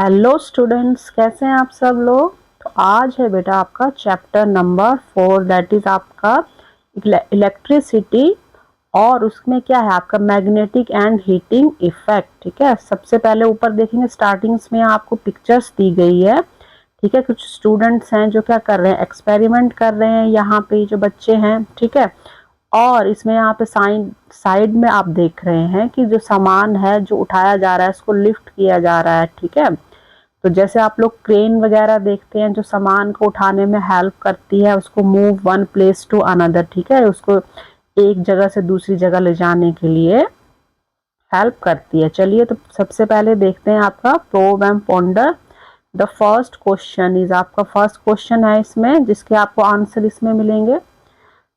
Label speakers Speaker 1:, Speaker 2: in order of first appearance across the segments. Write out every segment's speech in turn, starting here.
Speaker 1: Hello students, कैसे हैं आप सब लोग। तो आज है बेटा आपका चैप्टर नंबर 4, दैट इज आपका इलेक्ट्रिसिटी। और उसमें क्या है आपका मैग्नेटिक एंड हीटिंग इफेक्ट। ठीक है, सबसे पहले ऊपर देखेंगे स्टार्टिंग्स में आपको पिक्चर्स दी गई है। ठीक है, कुछ स्टूडेंट्स हैं जो क्या कर रहे हैं, एक्सपेरिमेंट कर रहे हैं यहाँ पे जो बच्चे हैं। ठीक है, और इसमें यहाँ पे साइड में आप देख रहे हैं कि जो सामान है जो उठाया जा रहा है उसको लिफ्ट किया जा रहा है। ठीक है, तो जैसे आप लोग क्रेन वगैरह देखते हैं जो सामान को उठाने में हेल्प करती है, उसको move one place to another. ठीक है, उसको एक जगह से दूसरी जगह ले जाने के लिए हेल्प करती है। चलिए, तो सबसे पहले देखते हैं आपका probe and ponder. The first question is आपका फर्स्ट क्वेश्चन है इसमें, जिसके आपको आंसर इसमें मिलेंगे।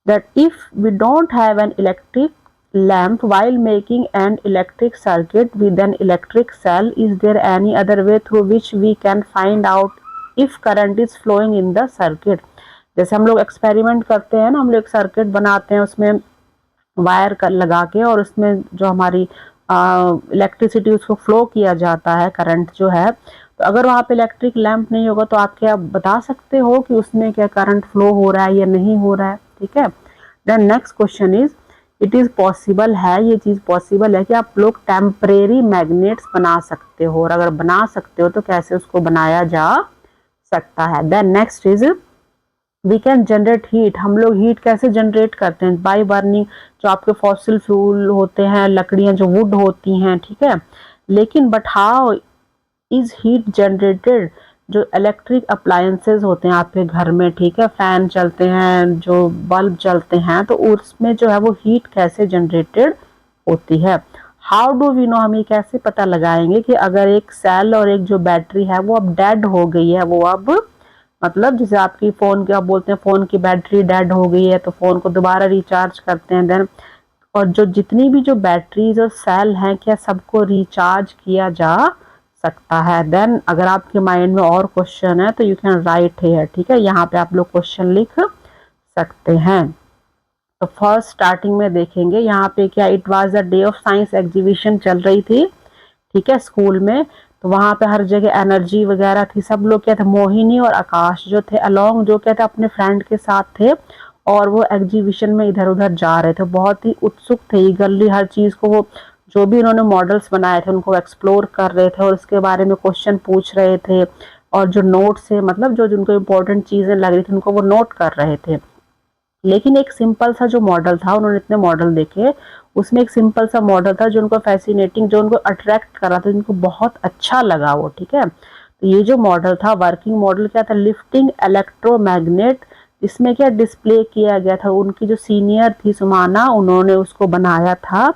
Speaker 1: That if we don't have an electric lamp while making an electric circuit with an electric cell, is there any other way through which we can find out if current is flowing in the circuit? जैसे हम लोग experiment करते हैं ना, हम लोग एक circuit बनाते हैं उसमें वायर लगा के, और उसमें जो हमारी इलेक्ट्रिसिटी उसको फ्लो किया जाता है, करंट जो है। तो अगर वहाँ पे इलेक्ट्रिक लैंप नहीं होगा तो आप क्या बता सकते हो कि उसमें क्या करंट फ्लो हो रहा है या नहीं हो रहा है। ठीक है, then next question is, it is possible है, ये चीज पॉसिबल है कि आप लोग टेम्परेरी मैग्नेट्स बना सकते हो, और अगर बना सकते हो तो कैसे उसको बनाया जा सकता है। Then next is, we can generate heat, हम लोग हीट कैसे जनरेट करते हैं, बाय बर्निंग जो आपके फॉसिल फ्यूल होते हैं, लकड़ियां जो वुड होती हैं। ठीक है, लेकिन but how is heat generated, जो इलेक्ट्रिक अप्लायंसेज होते हैं आपके घर में। ठीक है, फैन चलते हैं, जो बल्ब चलते हैं, तो उसमें जो है वो हीट कैसे जनरेटेड होती है। हाउ डू वी नो, हम ये कैसे पता लगाएंगे कि अगर एक सेल और एक जो बैटरी है वो अब डेड हो गई है, वो अब मतलब जैसे आपकी फ़ोन क्या बोलते हैं, फ़ोन की बैटरी डेड हो गई है तो फ़ोन को दोबारा रिचार्ज करते हैं। देन और जो जितनी भी जो बैटरीज और सेल हैं, क्या सबको रिचार्ज किया जा सकता है। देन अगर आपके माइंड में और क्वेश्चन है तो यू कैन राइट हियर। ठीक है, यहाँ पे आप लोग क्वेश्चन लिख सकते हैं। तो फर्स्ट स्टार्टिंग में देखेंगे यहाँ पे क्या, it was the day of science exhibition चल रही थी। ठीक है, स्कूल में, तो वहां पे हर जगह एनर्जी वगैरह थी। सब लोग क्या थे, मोहिनी और आकाश जो थे अलोंग, जो क्या थे अपने फ्रेंड के साथ थे, और वो एग्जीबिशन में इधर उधर जा रहे थे, बहुत ही उत्सुक थे, ईगरली हर चीज को वो जो भी उन्होंने मॉडल्स बनाए थे उनको एक्सप्लोर कर रहे थे, और उसके बारे में क्वेश्चन पूछ रहे थे, और जो नोट्स है मतलब जो जिनको इम्पोर्टेंट चीजें लग रही थी उनको वो नोट कर रहे थे। लेकिन एक सिंपल सा जो मॉडल था, उन्होंने इतने मॉडल देखे, उसमें एक सिंपल सा मॉडल था जो उनको फैसिनेटिंग, जो उनको अट्रैक्ट कर रहा था, उनको बहुत अच्छा लगा वो। ठीक है, तो ये जो मॉडल था, वर्किंग मॉडल क्या था, लिफ्टिंग इलेक्ट्रोमैग्नेट। इसमें क्या डिस्प्ले किया गया था, उनकी जो सीनियर थी सुमाना, उन्होंने उसको बनाया था।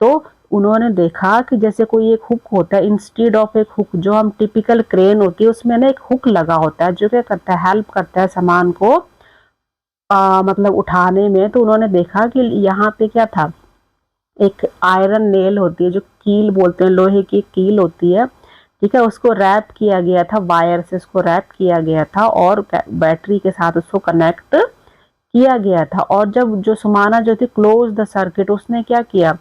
Speaker 1: तो उन्होंने देखा कि जैसे कोई एक हुक होता है, इंस्टेड ऑफ एक हुक जो हम टिपिकल क्रेन होती है उसमें ना एक हुक लगा होता है जो क्या करता है, हेल्प करता है सामान को मतलब उठाने में। तो उन्होंने देखा कि यहाँ पे क्या था, एक आयरन नेल होती है जो कील बोलते हैं, लोहे की कील होती है। ठीक है, उसको रैप किया गया था, वायर से उसको रैप किया गया था, और बैटरी के साथ उसको कनेक्ट किया गया था। और जब जो सुमाना जो थी क्लोज द सर्किट, उसने क्या किया,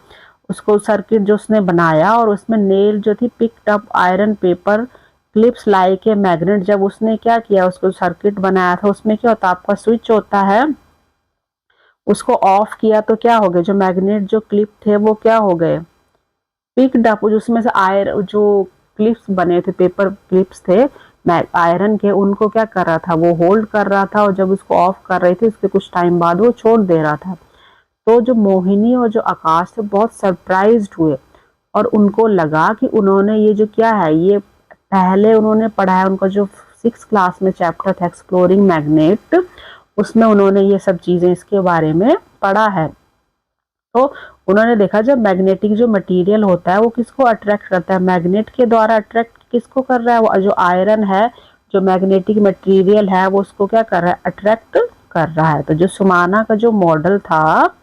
Speaker 1: उसको सर्किट जो उसने बनाया, और उसमें नेल जो थी picked up iron paper clips like a magnet. जब उसने क्या किया, उसको सर्किट बनाया था, उसमें क्या होता है, आपका स्विच होता है, उसको ऑफ किया तो क्या हो गया, जो मैग्नेट जो क्लिप थे वो क्या हो गए, पिक्ड अप, उसमें से जो क्लिप्स बने थे, पेपर क्लिप्स थे आयरन के, उनको क्या कर रहा था, वो होल्ड कर रहा था, और जब उसको ऑफ कर रही थी उसके कुछ टाइम बाद वो छोड़ दे रहा था। तो जो मोहिनी और जो आकाश थे बहुत सरप्राइज्ड हुए, और उनको लगा कि उन्होंने ये जो क्या है, ये पहले उन्होंने पढ़ा है, उनका जो 6th क्लास में चैप्टर था एक्सप्लोरिंग मैग्नेट, उसमें उन्होंने ये सब चीजें इसके बारे में पढ़ा है। तो उन्होंने देखा जब मैग्नेटिक जो मटेरियल होता है वो किसको अट्रैक्ट करता है, मैग्नेट के द्वारा अट्रैक्ट किसको कर रहा है, वो जो आयरन है, जो मैग्नेटिक मटेरियल है वो उसको क्या कर रहा है, अट्रैक्ट कर रहा है। तो जो सुमाना का जो मॉडल था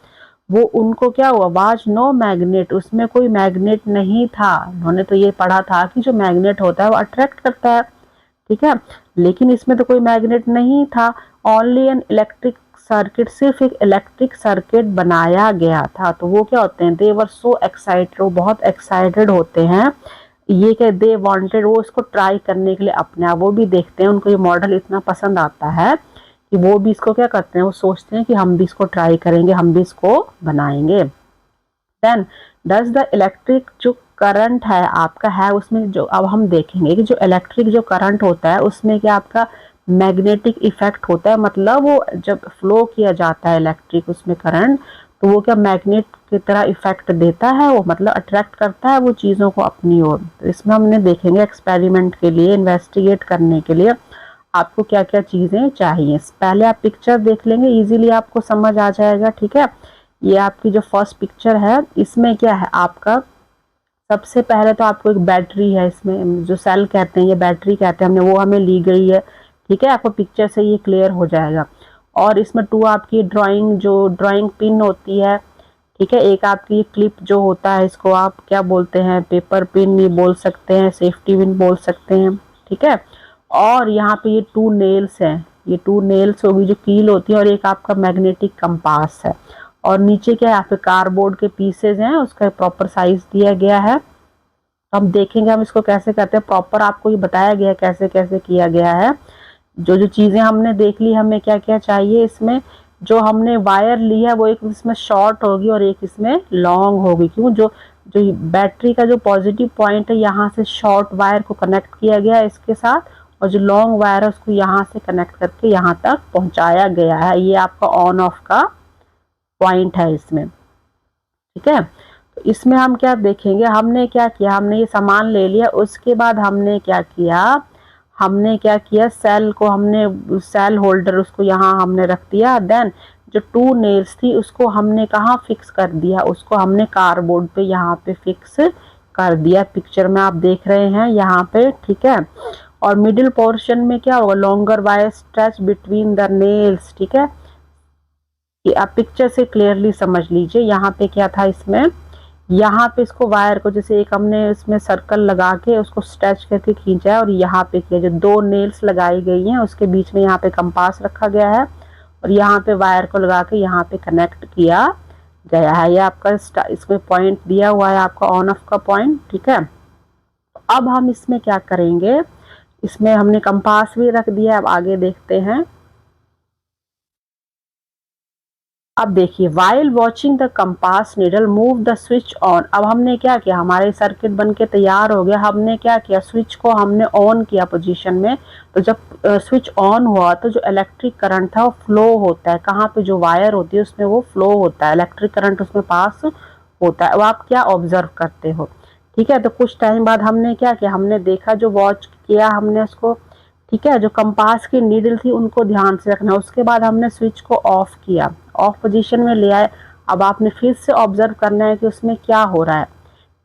Speaker 1: वो उनको क्या हुआ, वाज नो मैग्नेट, उसमें कोई मैग्नेट नहीं था। उन्होंने तो ये पढ़ा था कि जो मैग्नेट होता है वो अट्रैक्ट करता है। ठीक है, लेकिन इसमें तो कोई मैग्नेट नहीं था, ओनली एन इलेक्ट्रिक सर्किट, सिर्फ एक इलेक्ट्रिक सर्किट बनाया गया था। तो वो क्या होते हैं, दे वर सो एक्साइटेड, वो बहुत एक्साइटेड होते हैं ये क्या दे वांटेड, वो इसको ट्राई करने के लिए अपने आप वो भी देखते हैं, उनको ये मॉडल इतना पसंद आता है कि वो भी इसको क्या करते हैं, वो सोचते हैं कि हम भी इसको ट्राई करेंगे, हम भी इसको बनाएंगे। देन डज द इलेक्ट्रिक जो करंट है आपका है उसमें जो, अब हम देखेंगे कि जो इलेक्ट्रिक जो करंट होता है उसमें क्या आपका मैग्नेटिक इफेक्ट होता है, मतलब वो जब फ्लो किया जाता है इलेक्ट्रिक उसमें करंट, तो वो क्या मैग्नेट की तरह इफेक्ट देता है, वो मतलब अट्रैक्ट करता है वो चीज़ों को अपनी ओर। तो इसमें हमने देखेंगे एक्सपेरिमेंट के लिए, इन्वेस्टिगेट करने के लिए आपको क्या क्या चीज़ें चाहिए। पहले आप पिक्चर देख लेंगे, इजीली आपको समझ आ जाएगा, ठीक है। ये आपकी जो फर्स्ट पिक्चर है इसमें क्या है आपका, सबसे पहले तो आपको एक बैटरी है, इसमें जो सेल कहते हैं ये बैटरी कहते हैं, हमने वो हमें ली गई है, ठीक है। आपको पिक्चर से ये क्लियर हो जाएगा। और इसमें 2 आपकी ड्राइंग पिन होती है, ठीक है। एक आपकी क्लिप जो होता है, इसको आप क्या बोलते हैं, पेपर पिन भी बोल सकते हैं, सेफ्टी पिन बोल सकते हैं, ठीक है। और यहाँ पे ये 2 नेल्स हैं, ये 2 नेल्स होगी जो कील होती है, और एक आपका मैग्नेटिक कंपास है। और नीचे क्या है, यहाँ पे कार्डबोर्ड के पीसेज हैं, उसका प्रॉपर साइज दिया गया है। हम देखेंगे हम इसको कैसे करते हैं, प्रॉपर आपको ये बताया गया है कैसे कैसे किया गया है। जो जो चीज़ें हमने देख ली, हमें क्या क्या चाहिए इसमें, जो हमने वायर ली है वो एक इसमें शॉर्ट होगी और एक इसमें लॉन्ग होगी, क्यों, जो जो बैटरी का जो पॉजिटिव पॉइंट है यहाँ से शॉर्ट वायर को कनेक्ट किया गया है इसके साथ, और जो लॉन्ग वायर है उसको यहाँ से कनेक्ट करके यहाँ तक पहुँचाया गया है। ये आपका ऑन ऑफ का पॉइंट है इसमें, ठीक है। तो इसमें हम क्या देखेंगे, हमने क्या किया, हमने ये सामान ले लिया, उसके बाद हमने क्या किया, सेल को हमने, सेल होल्डर उसको यहाँ हमने रख दिया। देन जो 2 नेल्स थी उसको हमने कहाँ फिक्स कर दिया, उसको हमने कार्डबोर्ड पे यहाँ पे फिक्स कर दिया, पिक्चर में आप देख रहे हैं यहाँ पे, ठीक है। और मिडिल पोर्शन में क्या होगा, longer wire stretch between the nails, ठीक है। ये आप पिक्चर से क्लियरली समझ लीजिए। यहाँ पे क्या था इसमें, यहाँ पे इसको वायर को जैसे एक हमने इसमें सर्कल लगा के उसको स्ट्रेच करके खींचा है, और यहाँ पे किया, जो 2 नेल्स लगाई गई हैं उसके बीच में यहाँ पे कंपास रखा गया है, और यहाँ पे वायर को लगा के यहाँ पे कनेक्ट किया गया है। ये आपका इसमें पॉइंट दिया हुआ है आपका ऑन ऑफ का पॉइंट, ठीक है। तो अब हम इसमें क्या करेंगे, इसमें हमने कंपास भी रख दिया, अब आगे देखते हैं। अब देखिए, while watching the compass needle move the switch on. अब हमने क्या किया, हमारे सर्किट बन के तैयार हो गया, हमने क्या किया, स्विच को हमने ऑन किया पोजीशन में। तो जब स्विच ऑन हुआ तो जो इलेक्ट्रिक करंट था वो फ्लो होता है, कहाँ पे, जो वायर होती है उसमें वो फ्लो होता है, इलेक्ट्रिक करंट उसमें पास होता है। अब आप क्या ऑब्जर्व करते हो, ठीक है। तो कुछ टाइम बाद हमने क्या किया, हमने देखा, जो वॉच किया हमने उसको, ठीक है। जो कंपास की नीडल थी उनको ध्यान से रखना। उसके बाद हमने स्विच को ऑफ किया, ऑफ पोजीशन में ले आए। अब आपने फिर से ऑब्जर्व करना है कि उसमें क्या हो रहा है,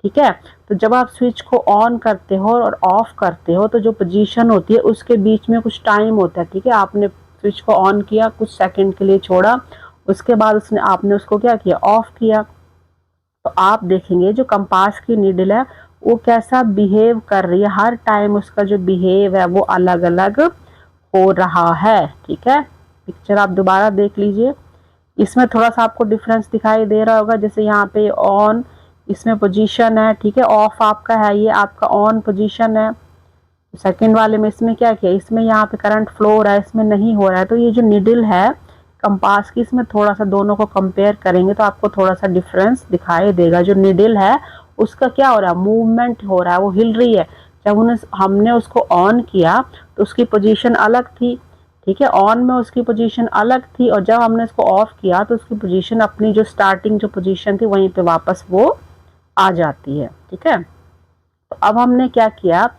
Speaker 1: ठीक है। तो जब आप स्विच को ऑन करते हो और ऑफ करते हो तो जो पोजीशन होती है उसके बीच में कुछ टाइम होता है, ठीक है। आपने स्विच को ऑन किया, कुछ सेकंड के लिए छोड़ा, उसके बाद आपने उसको क्या किया, ऑफ किया। तो आप देखेंगे जो कंपास की नीडल है वो कैसा बिहेव कर रही है, हर टाइम उसका जो बिहेव है वो अलग अलग हो रहा है, ठीक है। पिक्चर आप दोबारा देख लीजिए, इसमें थोड़ा सा आपको डिफरेंस दिखाई दे रहा होगा। जैसे यहाँ पे ऑन इसमें पोजीशन है, ठीक है, ऑफ आपका है, ये आपका ऑन पोजीशन है। सेकंड वाले में इसमें क्या किया, इसमें यहाँ पे करंट फ्लो हो रहा है, इसमें नहीं हो रहा है। तो ये जो निडल है कंपास की, इसमें थोड़ा सा दोनों को कंपेयर करेंगे तो आपको थोड़ा सा डिफरेंस दिखाई देगा। जो निडल है उसका क्या हो रहा है, मूवमेंट हो रहा है, वो हिल रही है। जब हमने उसको ऑन किया तो उसकी पोजीशन अलग थी, ठीक है, ऑन में उसकी पोजीशन अलग थी, और जब हमने इसको ऑफ किया तो उसकी पोजीशन अपनी जो स्टार्टिंग जो पोजीशन थी वहीं पे वापस वो आ जाती है, ठीक है। तो अब हमने क्या किया,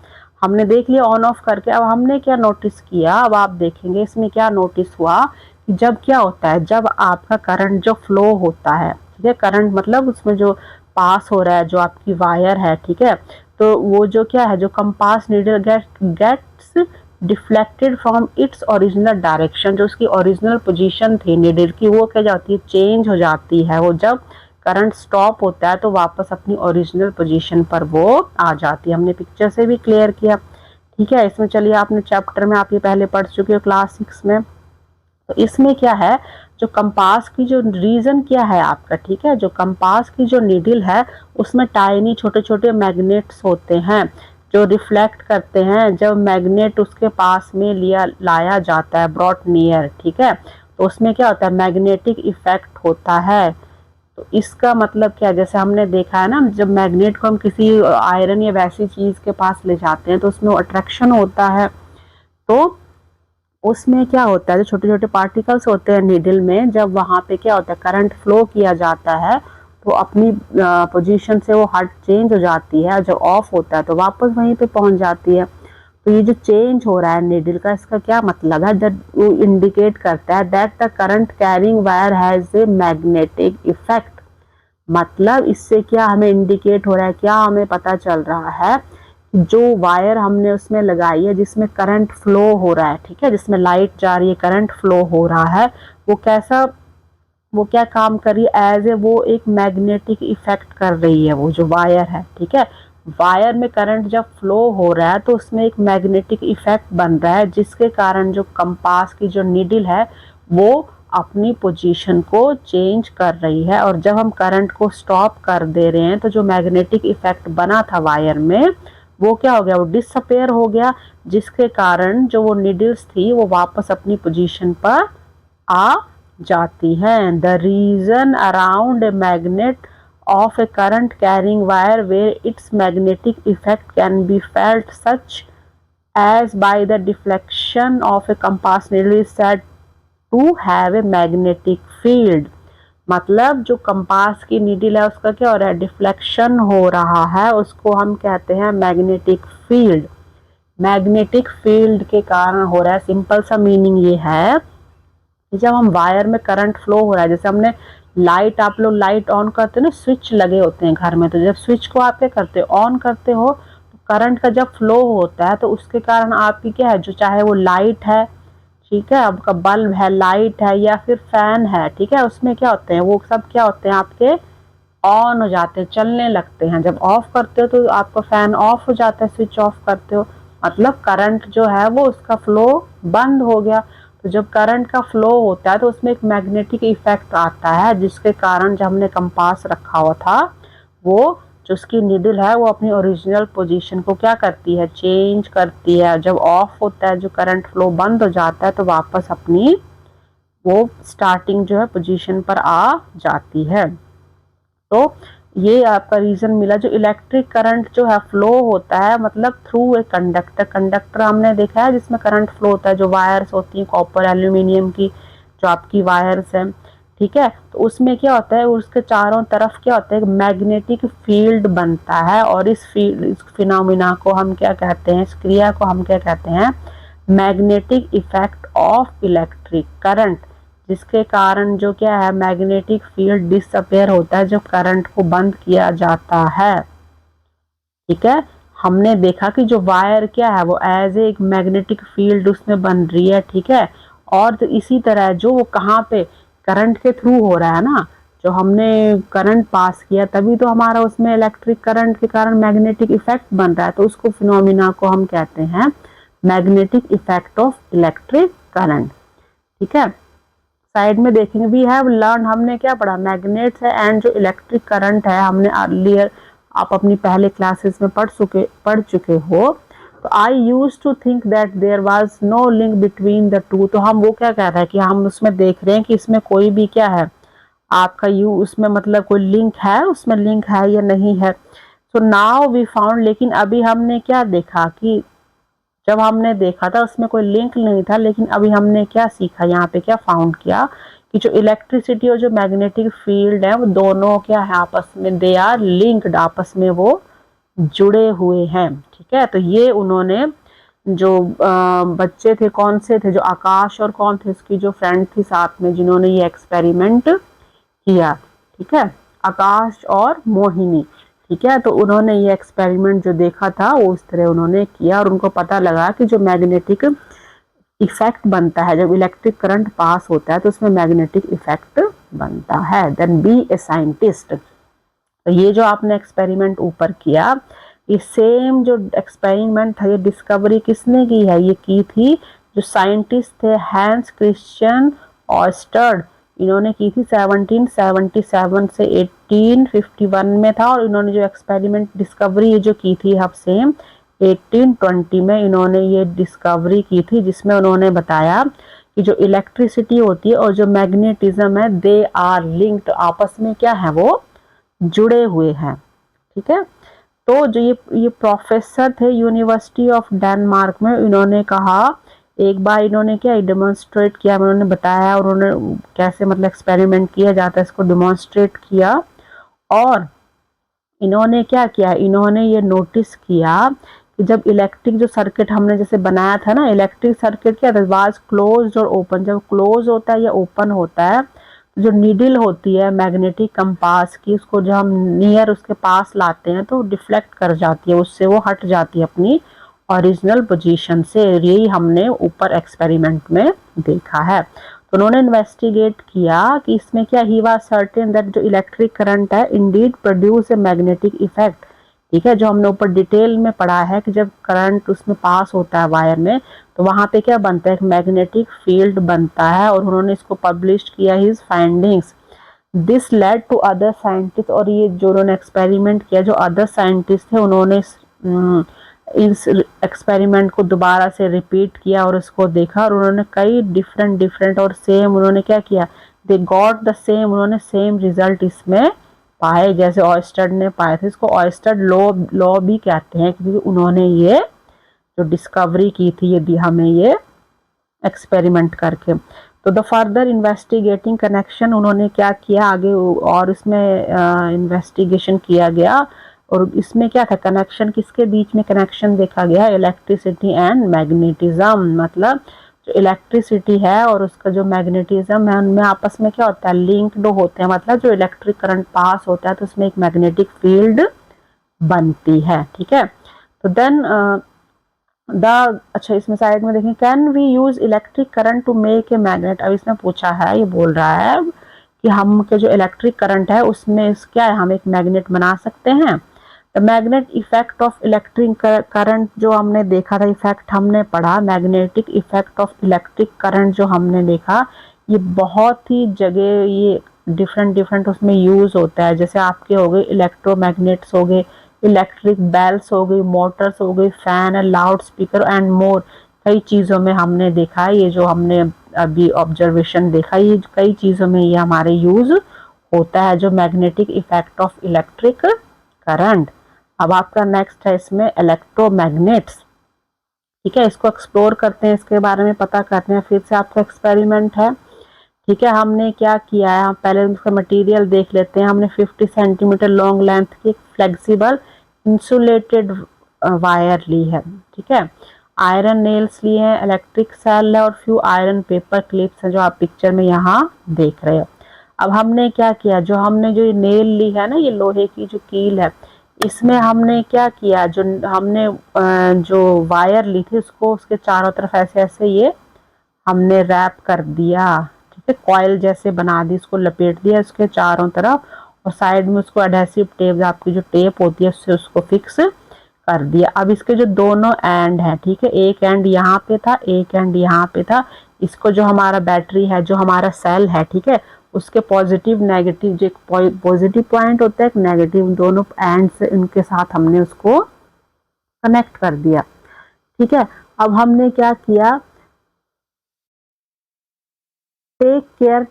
Speaker 1: हमने देख लिया ऑन ऑफ करके। अब हमने क्या नोटिस किया, अब आप देखेंगे इसमें क्या नोटिस हुआ कि जब क्या होता है, जब आपका करंट जो फ्लो होता है, ठीक है, करंट मतलब उसमें जो पास हो रहा है, जो आपकी वायर है, ठीक है, तो वो जो क्या है, जो compass needle gets deflected from its original direction, जो उसकी ओरिजिनल पोजीशन थी नीडल की वो क्या जाती है, चेंज हो जाती है। वो जब करंट स्टॉप होता है तो वापस अपनी ओरिजिनल पोजीशन पर वो आ जाती है। हमने पिक्चर से भी क्लियर किया, ठीक है। इसमें चलिए, आपने चैप्टर में आप ये पहले पढ़ चुके हो क्लास 6 में, तो इसमें क्या है, जो कंपास की जो रीजन क्या है आपका, ठीक है, जो कंपास की जो नीडल है उसमें टाइनी छोटे छोटे मैग्नेट्स होते हैं जो रिफ्लेक्ट करते हैं जब मैग्नेट उसके पास में लाया जाता है, ब्रॉट नियर, ठीक है। तो उसमें क्या होता है, मैग्नेटिक इफेक्ट होता है। तो इसका मतलब क्या, जैसे हमने देखा है ना, जब मैग्नेट को हम किसी आयरन या वैसी चीज के पास ले जाते हैं तो उसमें अट्रैक्शन होता है। तो उसमें क्या होता है, जो छोटे छोटे पार्टिकल्स होते हैं नीडल में, जब वहां पे क्या होता है, करंट फ्लो किया जाता है तो अपनी पोजीशन से वो हट चेंज हो जाती है, जब ऑफ होता है तो वापस वहीं पे पहुंच जाती है। तो ये जो चेंज हो रहा है नीडल का, इसका क्या मतलब है, दैट वो इंडिकेट करता है that the current carrying wire has a magnetic effect. मतलब इससे क्या हमें इंडिकेट हो रहा है, क्या हमें पता चल रहा है, जो वायर हमने उसमें लगाई है जिसमें करंट फ्लो हो रहा है, ठीक है, जिसमें लाइट जा रही है, करंट फ्लो हो रहा है, वो कैसा, वो क्या काम कर रही है, एज ए वो एक मैग्नेटिक इफेक्ट कर रही है वो जो वायर है, ठीक है। वायर में करंट जब फ्लो हो रहा है तो उसमें एक मैग्नेटिक इफेक्ट बन रहा है जिसके कारण जो कंपास की जो नीडल है वो अपनी पोजीशन को चेंज कर रही है। और जब हम करंट को स्टॉप कर दे रहे हैं तो जो मैग्नेटिक इफेक्ट बना था वायर में वो क्या हो गया, वो डिसअपेयर हो गया, जिसके कारण जो वो नीडल्स थी वो वापस अपनी पोजीशन पर आ जाती हैं। The region around a magnet of a current carrying wire where its magnetic effect can be felt such as by the deflection of a compass needle is said to have a magnetic field। मतलब जो compass की needle है उसका क्या हो रहा है, deflection हो रहा है, उसको हम कहते हैं मैग्नेटिक फील्ड। मैग्नेटिक फील्ड के कारण हो रहा है, सिंपल सा मीनिंग ये है कि जब हम वायर में करंट फ्लो हो रहा है, जैसे हमने लाइट, आप लोग लाइट ऑन करते हो ना, स्विच लगे होते हैं घर में, तो जब स्विच को आप क्या करते हो, ऑन करते हो, तो करंट का जब फ्लो होता है तो उसके कारण आपकी क्या है, जो चाहे वो लाइट है, ठीक है, आपका बल्ब है, लाइट है या फिर फैन है, ठीक है, उसमें क्या होते हैं, वो सब क्या होते हैं आपके ऑन हो जाते हैं, चलने लगते हैं। जब ऑफ करते हो तो आपका फैन ऑफ हो जाता है, स्विच ऑफ करते हो, मतलब करंट जो है वो उसका फ्लो बंद हो गया। तो जब करंट का फ्लो होता है तो उसमें एक मैग्नेटिक इफेक्ट आता है जिसके कारण जब हमने कंपास रखा हुआ था वो जो उसकी नीडल है वो अपनी ओरिजिनल पोजीशन को क्या करती है, चेंज करती है। जब ऑफ होता है, जो करंट फ्लो बंद हो जाता है, तो वापस अपनी वो स्टार्टिंग जो है पोजीशन पर आ जाती है। तो ये आपका रीजन मिला। जो इलेक्ट्रिक करंट जो है फ्लो होता है मतलब थ्रू ए कंडक्टर, कंडक्टर हमने देखा है जिसमें करंट फ्लो होता है, जो वायर्स होती हैं कॉपर एल्यूमिनियम की, जो आपकी वायर्स हैं, ठीक है, तो उसमें क्या होता है, उसके चारों तरफ क्या होता है, मैग्नेटिक फील्ड बनता है। और इस फील्ड, इस फिनोमिना को हम क्या कहते हैं, इस क्रिया को हम क्या कहते हैं, magnetic effect of electric current, जिसके कारण जो क्या है, मैग्नेटिक फील्ड डिसअपेयर होता है जब करंट को बंद किया जाता है, ठीक है। हमने देखा कि जो वायर क्या है वो एज एक मैग्नेटिक फील्ड उसमें बन रही है, ठीक है। और तो इसी तरह जो वो कहाँ पे, करंट के थ्रू हो रहा है ना, जो हमने करंट पास किया तभी तो हमारा उसमें इलेक्ट्रिक करंट के कारण मैग्नेटिक इफेक्ट बन रहा है, तो उसको फिनोमिना को हम कहते हैं magnetic effect of electric current, ठीक है। साइड में देखेंगे, वी हैव लर्न, हमने क्या पढ़ा, मैग्नेट्स है एंड जो इलेक्ट्रिक करंट है, हमने अर्लियर आप अपनी पहले क्लासेस में पढ़ चुके हो। तो I use to think that there was no link between the two. तो हम वो क्या कह रहे हैं कि हम उसमें देख रहे हैं कि इसमें कोई भी क्या है आपका उसमें मतलब कोई लिंक है, उसमें लिंक है या नहीं है। सो नाउ वी फाउंड, लेकिन अभी हमने क्या देखा कि जब हमने देखा था उसमें कोई लिंक नहीं था, लेकिन अभी हमने क्या सीखा, यहाँ पे क्या फाउंड किया कि जो इलेक्ट्रिसिटी और जो मैग्नेटिक फील्ड है वो दोनों क्या है आपस में, दे आर लिंक्ड, आपस में वो जुड़े हुए हैं, ठीक है। तो ये उन्होंने जो बच्चे थे, कौन से थे, जो आकाश और कौन थे उसकी जो फ्रेंड थी साथ में, जिन्होंने ये एक्सपेरिमेंट किया, ठीक है, आकाश और मोहिनी, ठीक है। तो उन्होंने ये एक्सपेरिमेंट जो देखा था वो उस तरह उन्होंने किया और उनको पता लगा कि जो मैग्नेटिक इफेक्ट बनता है जब इलेक्ट्रिक करंट पास होता है तो उसमें मैग्नेटिक इफेक्ट बनता है। Then be a scientist. तो ये जो आपने एक्सपेरिमेंट ऊपर किया, ये सेम जो एक्सपेरिमेंट था, ये डिस्कवरी किसने की है, ये की थी जो साइंटिस्ट थे हैंस क्रिश्चियन ऑयस्टर, इन्होंने की थी 1777 से 1851 में था, और इन्होंने जो एक्सपेरिमेंट डिस्कवरी जो की थी अब सेम 1820 में इन्होंने ये डिस्कवरी की थी, जिसमें उन्होंने बताया कि जो इलेक्ट्रिसिटी होती है और जो मैग्नेटिज्म है दे आर लिंक्ड, आपस में क्या है वो जुड़े हुए हैं। ठीक है, तो जो ये प्रोफेसर थे यूनिवर्सिटी ऑफ डेनमार्क में, इन्होंने कहा एक बार इन्होंने क्या डेमोन्स्ट्रेट किया, उन्होंने बताया और उन्होंने कैसे मतलब एक्सपेरिमेंट किया जाता है इसको डेमोन्स्ट्रेट किया। और इन्होंने क्या किया, इन्होंने ये नोटिस किया कि जब इलेक्ट्रिक जो सर्किट हमने जैसे बनाया था ना, इलेक्ट्रिक सर्किट क्या था, वाज क्लोज्ड और ओपन, जब क्लोज होता है या ओपन होता है जो नीडल होती है मैग्नेटिक कंपास की, उसको जब हम नियर उसके पास लाते हैं तो डिफ्लेक्ट कर जाती है, उससे वो हट जाती है अपनी ओरिजिनल पोजीशन से। यही हमने ऊपर एक्सपेरिमेंट में देखा है। तो उन्होंने इन्वेस्टिगेट किया कि इसमें क्या, ही वाज सर्टेन दैट जो इलेक्ट्रिक करंट है Indeed produce a magnetic effect. ठीक है, जो हमने ऊपर डिटेल में पढ़ा है कि जब करंट उसमें पास होता है वायर में तो वहां पे क्या बनता है, एक मैग्नेटिक फील्ड बनता है, और उन्होंने इसको पब्लिश किया his findings. This led to other scientist, और ये जो उन्होंने एक्सपेरिमेंट किया जो अदर साइंटिस्ट थे उन्होंने इस एक्सपेरिमेंट को दोबारा से रिपीट किया और उसको देखा, और उन्होंने कई डिफरेंट और सेम उन्होंने क्या किया, दे गॉट द सेम, उन्होंने सेम रिजल्ट इसमें पाए जैसे ऑयस्टर ने पाए थे। इसको ऑयस्टर लॉ भी कहते हैं क्योंकि उन्होंने ये जो डिस्कवरी की थी ये दी हमें ये एक्सपेरिमेंट करके। तो द फर्दर इन्वेस्टिगेटिंग कनेक्शन, उन्होंने क्या किया आगे और इसमें इन्वेस्टिगेशन किया गया, और इसमें क्या था कनेक्शन, किसके बीच में कनेक्शन देखा गया, इलेक्ट्रिसिटी एंड मैग्नेटिज्म, मतलब जो इलेक्ट्रिसिटी है और उसका जो मैग्नेटिज्म है उनमें आपस में क्या होता है, लिंक्ड होते हैं, मतलब जो इलेक्ट्रिक करंट पास होता है तो उसमें एक मैग्नेटिक फील्ड बनती है। ठीक है, तो देन अच्छा इसमें साइड में देखें, can we use electric current to make a magnet. अब इसमें पूछा है, ये बोल रहा है कि हम के जो इलेक्ट्रिक करंट है उसमें क्या है, हम एक मैग्नेट बना सकते हैं। The magnet effect of electric current, जो हमने देखा था इफेक्ट हमने पढ़ा, magnetic effect of electric current जो हमने देखा, ये बहुत ही जगह ये डिफरेंट उसमें यूज होता है। जैसे आपके हो गए इलेक्ट्रोमैग्नेट्स हो गए, इलेक्ट्रिक बेल्स हो गई, मोटर्स हो गई, fan and loud speaker and more, कई चीज़ों में हमने देखा है, ये जो हमने अभी ऑब्जर्वेशन देखा ये कई चीज़ों में ये हमारे यूज होता है, जो magnetic effect of electric current. अब आपका नेक्स्ट है इसमें इलेक्ट्रोमैग्नेट्स। ठीक है, इसको एक्सप्लोर करते हैं, इसके बारे में पता करते हैं, फिर से आपका एक्सपेरिमेंट है। ठीक है, हमने क्या किया है, हम पहले उसका मटेरियल देख लेते हैं। हमने 50 सेंटीमीटर लॉन्ग लेंथ की फ्लेक्सिबल इंसुलेटेड वायर ली है। ठीक है, आयरन नेल्स लिए हैं, इलेक्ट्रिक सेल है और फ्यू आयरन पेपर क्लिप्स हैं जो आप पिक्चर में यहाँ देख रहे हो। अब हमने क्या किया, जो हमने जो नेल ली है ना, ये लोहे की जो कील है, इसमें हमने क्या किया, जो हमने जो वायर ली थी उसको उसके चारों तरफ ऐसे ऐसे ये हमने रैप कर दिया। ठीक है, कॉइल जैसे बना दी, इसको लपेट दिया उसके चारों तरफ, और साइड में उसको एडहेसिव टेप, आपकी जो टेप होती है उससे उसको फिक्स कर दिया। अब इसके जो दोनों एंड है, ठीक है, एक एंड यहाँ पे था, एक एंड यहाँ पे था, इसको जो हमारा बैटरी है, जो हमारा सेल है, ठीक है, उसके पॉजिटिव नेगेटिव, जो एक पॉजिटिव पॉइंट होता है एक नेगेटिव, दोनों एंड से इनके साथ हमने उसको कनेक्ट कर दिया। ठीक है, अब हमने क्या किया, take care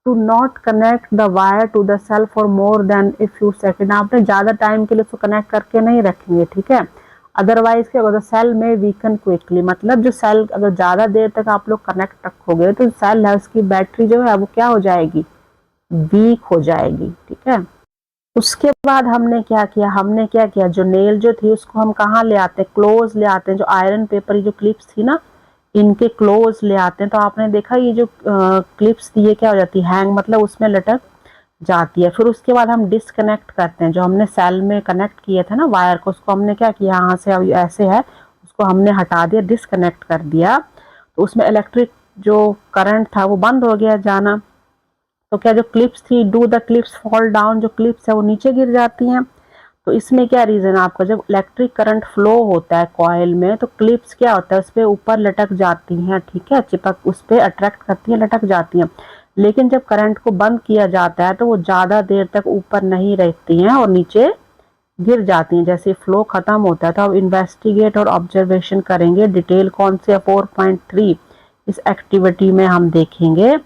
Speaker 1: to not connect the wire to the cell for more than a few second, आपने ज़्यादा टाइम के लिए उसको कनेक्ट करके नहीं रखेंगे। ठीक है, अदरवाइज क्या होगा, सेल में वीकन क्विकली, मतलब जो सेल अगर ज़्यादा देर तक आप लोग कनेक्ट रखोगे तो सेल है उसकी बैटरी जो है वो क्या हो जाएगी, वीक हो जाएगी। ठीक है, उसके बाद हमने क्या किया, जो नेल जो थी उसको हम कहाँ ले आते हैं, क्लोज ले आते हैं, जो आयरन पेपर जो क्लिप्स थी ना इनके क्लोज ले आते हैं। तो आपने देखा ये जो क्लिप्स थी ये क्या हो जाती है, हैंग, मतलब उसमें लटक जाती है। फिर उसके बाद हम डिसकनेक्ट करते हैं, जो हमने सेल में कनेक्ट किया था ना वायर को, उसको हमने क्या किया, यहाँ से अब ऐसे है उसको हमने हटा दिया, डिसकनेक्ट कर दिया, तो उसमें इलेक्ट्रिक जो करंट था वो बंद हो गया जाना। तो क्या जो क्लिप्स थी, do the clips fall down, जो क्लिप्स है वो नीचे गिर जाती हैं। तो इसमें क्या रीजन है आपका, जब इलेक्ट्रिक करंट फ्लो होता है कॉइल में तो क्लिप्स क्या होता है उस पे ऊपर लटक जाती हैं, ठीक है, चिपक उस पे अट्रैक्ट करती हैं, लटक जाती हैं। लेकिन जब करंट को बंद किया जाता है तो वो ज्यादा देर तक ऊपर नहीं रहती हैं और नीचे गिर जाती हैं। जैसे फ्लो खत्म होता है तो अब इन्वेस्टिगेट और ऑब्जर्वेशन करेंगे। डिटेल कौन सी है 4.3 इस एक्टिविटी में हम देखेंगे।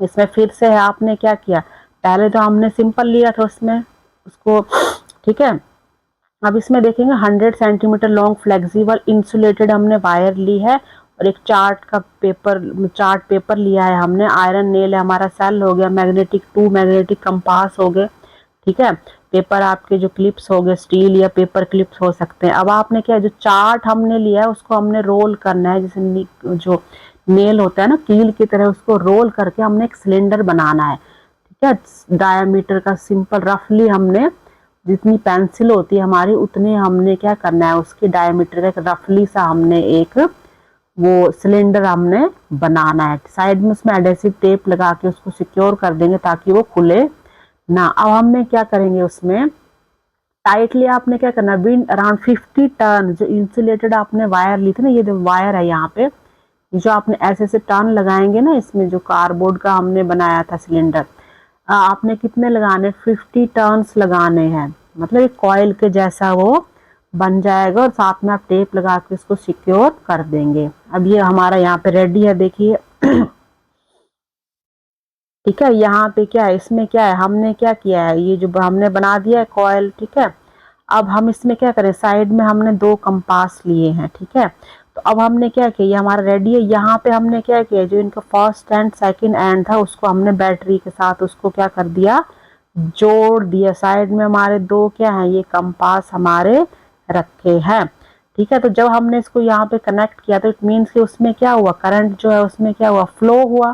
Speaker 1: इसमें फिर से है, आपने क्या किया, पहले तो हमने सिंपल लिया था उसमें उसको, ठीक है। अब इसमें देखेंगे 100 सेंटीमीटर लॉन्ग फ्लेक्सिबल इंसुलेटेड हमने वायर ली है और एक चार्ट पेपर लिया है हमने, आयरन नेल है हमारा, सेल हो गया, मैग्नेटिक कंपास हो गए, ठीक है। पेपर आपके जो क्लिप्स हो गए, स्टील या पेपर क्लिप्स हो सकते हैं। अब आपने क्या, जो चार्ट हमने लिया है उसको हमने रोल करना है, जैसे जो नेल होता है ना कील की तरह, उसको रोल करके हमने एक सिलेंडर बनाना है, ठीक है। डायमीटर का सिंपल रफली हमने, जितनी पेंसिल होती है हमारी उतने हमने क्या करना है, उसकी डायमीटर का एक रफली सा हमने एक वो सिलेंडर हमने बनाना है। साइड में उसमें एडेसिव टेप लगा के उसको सिक्योर कर देंगे ताकि वो खुले ना। अब हमने क्या करेंगे, उसमें टाइटली आपने क्या करना, विंड अराउंड 50 टर्न, जो इंसुलेटेड आपने वायर ली थी ना, ये जो वायर है यहाँ पे, जो आपने ऐसे टर्न लगाएंगे ना, इसमें जो कार्डबोर्ड का हमने बनाया था सिलेंडर, आपने कितने लगाने, 50 टर्न्स लगाने हैं, मतलब एक कॉइल के जैसा वो बन जाएगा और साथ में आप टेप लगा के इसको सिक्योर कर देंगे। अब ये हमारा यहाँ पे रेडी है, देखिए ठीक है। यहाँ पे क्या है, इसमें क्या है, हमने क्या किया है, ये जो हमने बना दिया है कॉइल, ठीक है। अब हम इसमें क्या करें, साइड में हमने 2 कंपास लिए हैं, ठीक है। तो अब हमने क्या किया, ये हमारा रेडी है। यहाँ पे हमने क्या किया, जो इनका फर्स्ट एंड सेकंड एंड था उसको हमने बैटरी के साथ उसको क्या कर दिया, जोड़ दिया। साइड में हमारे 2 क्या है, ये कंपास हमारे रखे हैं, ठीक है। तो जब हमने इसको यहाँ पे कनेक्ट किया तो इट मीन्स कि उसमें क्या हुआ, करंट जो है उसमें क्या हुआ, फ्लो हुआ,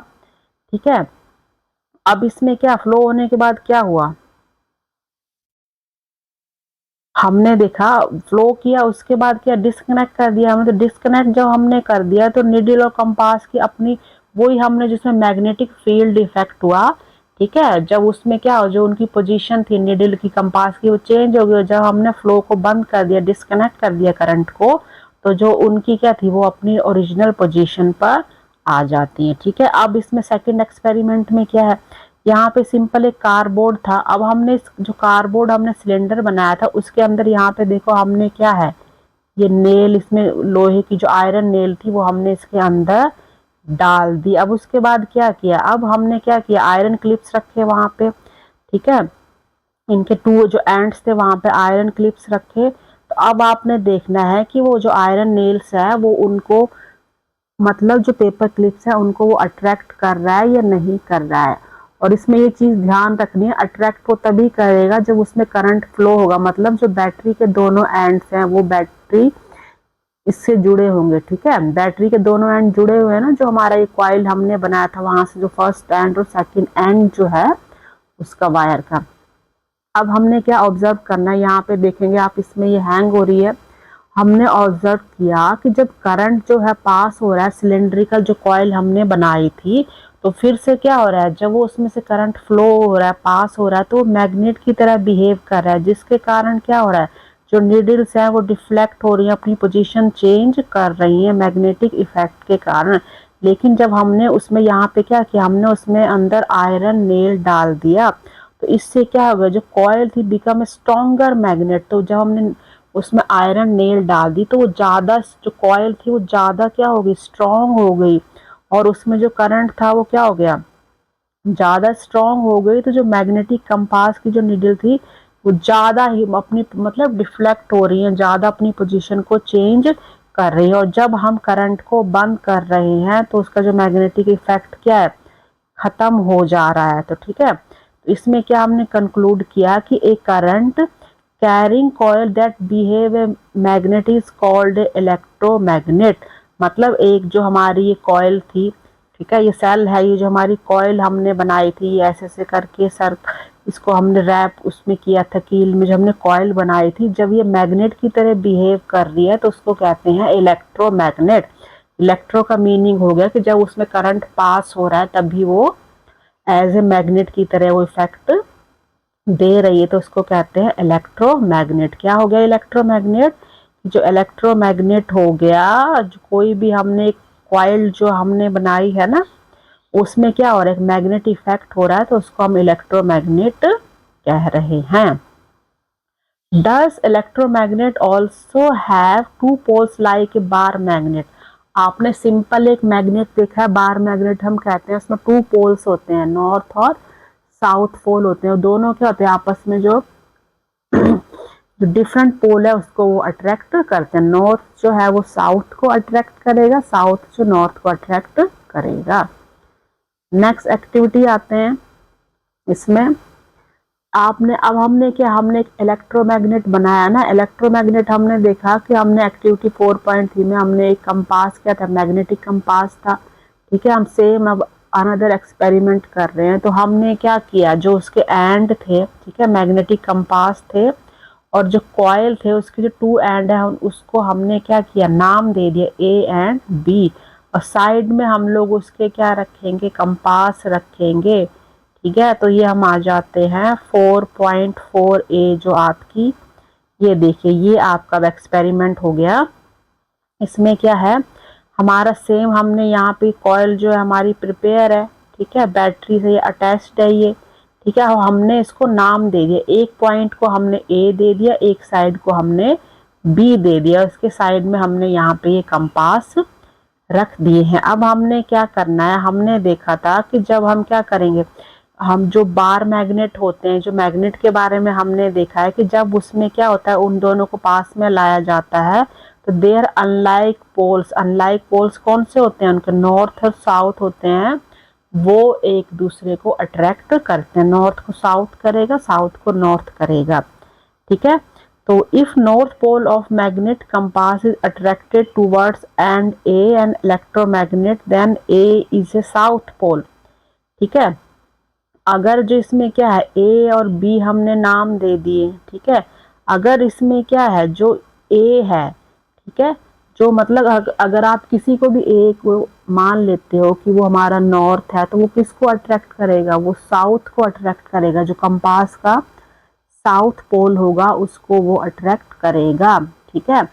Speaker 1: ठीक है। अब इसमें क्या फ्लो होने के बाद क्या हुआ, हमने देखा फ्लो किया, उसके बाद क्या डिस्कनेक्ट कर दिया हमने। तो डिस्कनेक्ट जब हमने कर दिया तो निडल और कंपास की अपनी वही हमने, जिसमें मैग्नेटिक फील्ड इफेक्ट हुआ, ठीक है। जब उसमें क्या हो, जो उनकी पोजीशन थी निडल की कंपास की वो चेंज हो गई। जब हमने फ्लो को बंद कर दिया, डिस्कनेक्ट कर दिया करंट को, तो जो उनकी क्या थी वो अपनी ओरिजिनल पोजीशन पर आ जाती है, ठीक है। अब इसमें सेकंड एक्सपेरिमेंट में क्या है, यहाँ पे सिंपल एक कार्डबोर्ड था। अब हमने जो कार्डबोर्ड हमने सिलेंडर बनाया था उसके अंदर यहाँ पे देखो हमने क्या है, ये नेल, इसमें लोहे की जो आयरन नेल थी वो हमने इसके अंदर डाल दी। अब उसके बाद क्या किया, अब हमने क्या किया, आयरन क्लिप्स रखे वहां पे, ठीक है। इनके 2 जो एंड्स थे वहां पे आयरन क्लिप्स रखे। तो अब आपने देखना है कि वो जो आयरन नेल्स है वो उनको, मतलब जो पेपर क्लिप्स है उनको वो अट्रैक्ट कर रहा है या नहीं कर रहा है। और इसमें ये चीज ध्यान रखनी है, अट्रैक्ट वो तभी करेगा जब उसमें करंट फ्लो होगा, मतलब जो बैटरी के दोनों एंड्स हैं वो बैटरी इससे जुड़े होंगे, ठीक है। बैटरी के दोनों एंड जुड़े हुए हैं ना, जो हमारा ये कॉइल हमने बनाया था वहां से जो फर्स्ट एंड और सेकंड एंड जो है उसका वायर का। अब हमने क्या ऑब्जर्व करना है, यहाँ पे देखेंगे आप, इसमें ये हैंग हो रही है। हमने ऑब्जर्व किया कि जब करंट जो है पास हो रहा है, सिलेंड्रिकल जो कॉइल हमने बनाई थी, तो फिर से क्या हो रहा है, जब वो उसमें से करंट फ्लो हो रहा है, पास हो रहा है, तो वो मैग्नेट की तरह बिहेव कर रहा है, जिसके कारण क्या हो रहा है, जो नीडल्स है वो डिफ्लेक्ट हो रही है, अपनी पोजीशन चेंज कर रही है मैग्नेटिक इफेक्ट के कारण। लेकिन जब हमने उसमें यहाँ पे क्या किया, हमने उसमें अंदर आयरन नेल डाल दिया, तो इससे क्या होगा, जो कॉइल थी बिकम स्ट्रॉन्गर मैग्नेट। तो जब हमने उसमें आयरन नेल डाल दी तो वो ज़्यादा, जो कॉइल थी वो ज़्यादा क्या हो गई, स्ट्रॉन्ग हो गई, और उसमें जो करंट था वो क्या हो गया, ज़्यादा स्ट्रॉन्ग हो गई। तो जो मैग्नेटिक कंपास की जो नीडल थी वो ज़्यादा ही अपनी, मतलब डिफ्लेक्ट हो रही है, ज़्यादा अपनी पोजीशन को चेंज कर रही है। और जब हम करंट को बंद कर रहे हैं तो उसका जो मैग्नेटिक इफेक्ट क्या है, खत्म हो जा रहा है। तो ठीक है, तो इसमें क्या हमने कंक्लूड किया कि एक current carrying coil that behave a magnet is called electromagnet. मतलब एक जो हमारी ये कॉइल थी, ठीक है, ये सेल है, ये जो हमारी कॉइल हमने बनाई थी ऐसे ऐसे करके, सर इसको हमने रैप उसमें किया था कील में, जो हमने कॉइल बनाई थी, जब ये मैग्नेट की तरह बिहेव कर रही है तो उसको कहते हैं इलेक्ट्रोमैग्नेट। इलेक्ट्रो का मीनिंग हो गया कि जब उसमें करंट पास हो रहा है तभी वो एज ए मैग्नेट की तरह वो इफेक्ट दे रही है तो उसको कहते हैं इलेक्ट्रोमैग्नेट। क्या हो गया इलेक्ट्रोमैग्नेट? जो इलेक्ट्रोमैग्नेट हो गया, जो कोई भी हमने कॉइल जो हमने बनाई है ना, उसमें क्या हो रहा है, मैग्नेट इफेक्ट हो रहा है, तो उसको हम इलेक्ट्रोमैग्नेट कह रहे हैं। Does electromagnet also have two poles like a bar magnet? आपने सिंपल एक मैग्नेट देखा है, बार मैग्नेट हम कहते हैं, उसमें टू पोल्स होते हैं, नॉर्थ और साउथ पोल होते हैं। दोनों क्या होते हैं आपस में जो डिफरेंट पोल है उसको वो अट्रैक्ट करते हैं। नॉर्थ जो है वो साउथ को अट्रैक्ट करेगा, साउथ जो नॉर्थ को अट्रैक्ट करेगा। नेक्स्ट एक्टिविटी आते हैं इसमें। आपने अब हमने क्या, हमने एक इलेक्ट्रोमैग्नेट बनाया ना। इलेक्ट्रोमैग्नेट हमने देखा कि हमने एक्टिविटी 4.3 में हमने एक कंपास किया था, मैग्नेटिक कंपास था। ठीक है, हम सेम अब अनदर एक्सपेरिमेंट कर रहे हैं। तो हमने क्या किया, जो उसके एंड थे, ठीक है, मैग्नेटिक कंपास थे, और जो कॉइल थे उसके जो टू एंड है उसको हमने क्या किया, नाम दे दिया A एंड B। और साइड में हम लोग उसके क्या रखेंगे, कंपास रखेंगे। ठीक है, तो ये हम आ जाते हैं 4.4a जो आपकी, ये देखिए ये आपका एक्सपेरिमेंट हो गया। इसमें क्या है हमारा सेम, हमने यहाँ पे कॉइल जो है हमारी प्रिपेयर है, ठीक है, बैटरी से ये अटैच्ड है ये। ठीक है, हमने इसको नाम दे दिया, एक पॉइंट को हमने A दे दिया, एक साइड को हमने B दे दिया, उसके साइड में हमने यहाँ पे ये कंपास रख दिए हैं। अब हमने क्या करना है, हमने देखा था कि जब हम क्या करेंगे, हम जो बार मैग्नेट होते हैं, जो मैग्नेट के बारे में हमने देखा है कि जब उसमें क्या होता है, उन दोनों को पास में लाया जाता है तो there unlike poles, unlike poles कौन से होते हैं, उनके नॉर्थ और साउथ होते हैं, वो एक दूसरे को अट्रैक्ट करते हैं। नॉर्थ को साउथ करेगा, साउथ को नॉर्थ करेगा। ठीक है, तो if north pole of magnet compass is attracted towards end an electromagnet then A is a south pole. ठीक है, अगर जो इसमें क्या है A और B हमने नाम दे दिए, ठीक है, अगर इसमें क्या है जो A है, ठीक है, जो मतलब अगर आप किसी को भी A को मान लेते हो कि वो हमारा नॉर्थ है, तो वो किसको अट्रैक्ट करेगा, वो साउथ को अट्रैक्ट करेगा। जो कंपास का साउथ पोल होगा उसको वो अट्रैक्ट करेगा। ठीक है,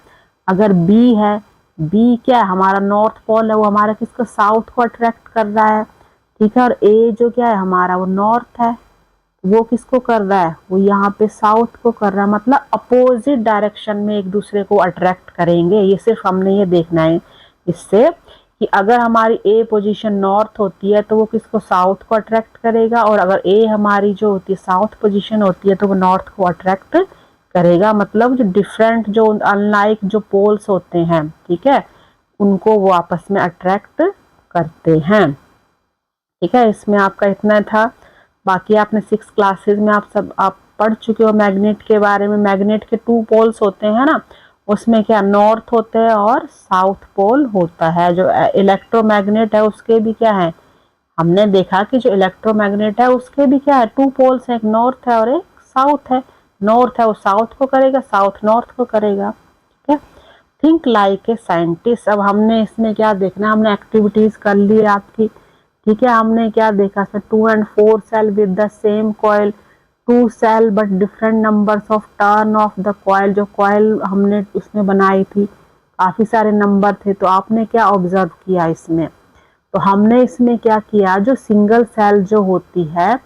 Speaker 1: अगर B है, B क्या है हमारा नॉर्थ पोल है, वो हमारा किसको, साउथ को अट्रैक्ट कर रहा है। ठीक है, और A जो क्या है हमारा वो नॉर्थ है, वो किसको कर रहा है, वो यहाँ पे साउथ को कर रहा है। मतलब अपोजिट डायरेक्शन में एक दूसरे को अट्रैक्ट करेंगे। ये सिर्फ हमने ये देखना है इससे कि अगर हमारी A पोजीशन नॉर्थ होती है तो वो किसको, साउथ को अट्रैक्ट करेगा, और अगर A हमारी जो होती है साउथ पोजीशन होती है तो वो नॉर्थ को अट्रैक्ट करेगा। मतलब जो डिफरेंट, जो अनलाइक जो पोल्स होते हैं, ठीक है, उनको वो आपस में अट्रैक्ट करते हैं। ठीक है, इसमें आपका इतना था। बाकी आपने 6 क्लासेस में आप पढ़ चुके हो मैग्नेट के बारे में। मैग्नेट के 2 पोल्स होते हैं ना, उसमें क्या नॉर्थ होते हैं और साउथ पोल होता है। जो इलेक्ट्रोमैग्नेट है उसके भी क्या है, हमने देखा कि जो इलेक्ट्रोमैग्नेट है उसके भी क्या है 2 पोल्स है, एक नॉर्थ है और एक साउथ है। नॉर्थ है वो साउथ को करेगा, साउथ नॉर्थ को करेगा। ठीक है, थिंक लाइक ए साइंटिस्ट। अब हमने इसमें क्या देखना, हमने एक्टिविटीज कर ली आपकी। ठीक है, हमने क्या देखा sir, 2 and 4 cell with the same coil, 2 cell but different numbers of turn of the coil. जो कॉइल हमने उसमें बनाई थी काफी सारे नंबर थे, तो आपने क्या ऑब्जर्व किया इसमें, तो हमने इसमें क्या किया, जो सिंगल सेल जो होती है,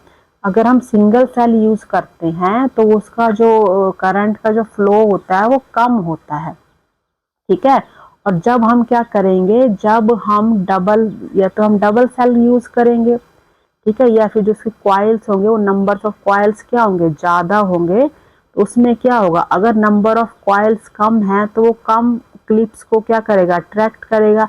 Speaker 1: अगर हम सिंगल सेल यूज करते हैं तो उसका जो करंट का जो फ्लो होता है वो कम होता है। ठीक है, और जब हम क्या करेंगे, जब हम डबल, या तो हम डबल सेल यूज करेंगे, ठीक है, या फिर जो उसके क्वाइल्स होंगे वो नंबर्स ऑफ क्वाइल्स क्या होंगे, ज्यादा होंगे। तो उसमें क्या होगा, अगर नंबर ऑफ क्वाइल्स कम है तो वो कम क्लिप्स को क्या करेगा, अट्रैक्ट करेगा।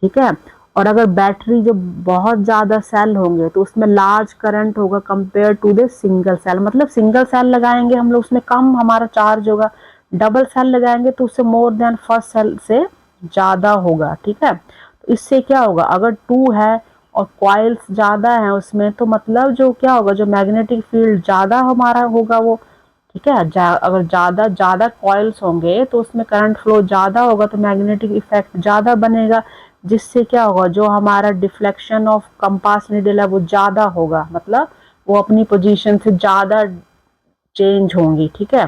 Speaker 1: ठीक है, और अगर बैटरी जो बहुत ज्यादा सेल होंगे तो उसमें लार्ज करंट होगा compare to the single cell. मतलब सिंगल सेल लगाएंगे हम लोग, उसमें कम हमारा चार्ज होगा। डबल सेल लगाएंगे तो उससे मोर देन फर्स्ट सेल से ज्यादा होगा। ठीक है, तो इससे क्या होगा, अगर 2 है और क्वाइल्स ज्यादा है उसमें, तो मतलब जो क्या होगा, जो मैग्नेटिक फील्ड ज्यादा हमारा होगा वो। ठीक है, अगर ज्यादा ज्यादा कॉइल्स होंगे तो उसमें करंट फ्लो ज्यादा होगा, तो मैग्नेटिक इफेक्ट ज्यादा बनेगा, जिससे क्या होगा, जो हमारा डिफ्लेक्शन ऑफ कंपास नीडल है वो ज्यादा होगा। मतलब वो अपनी पोजीशन से ज्यादा चेंज होंगी। ठीक है,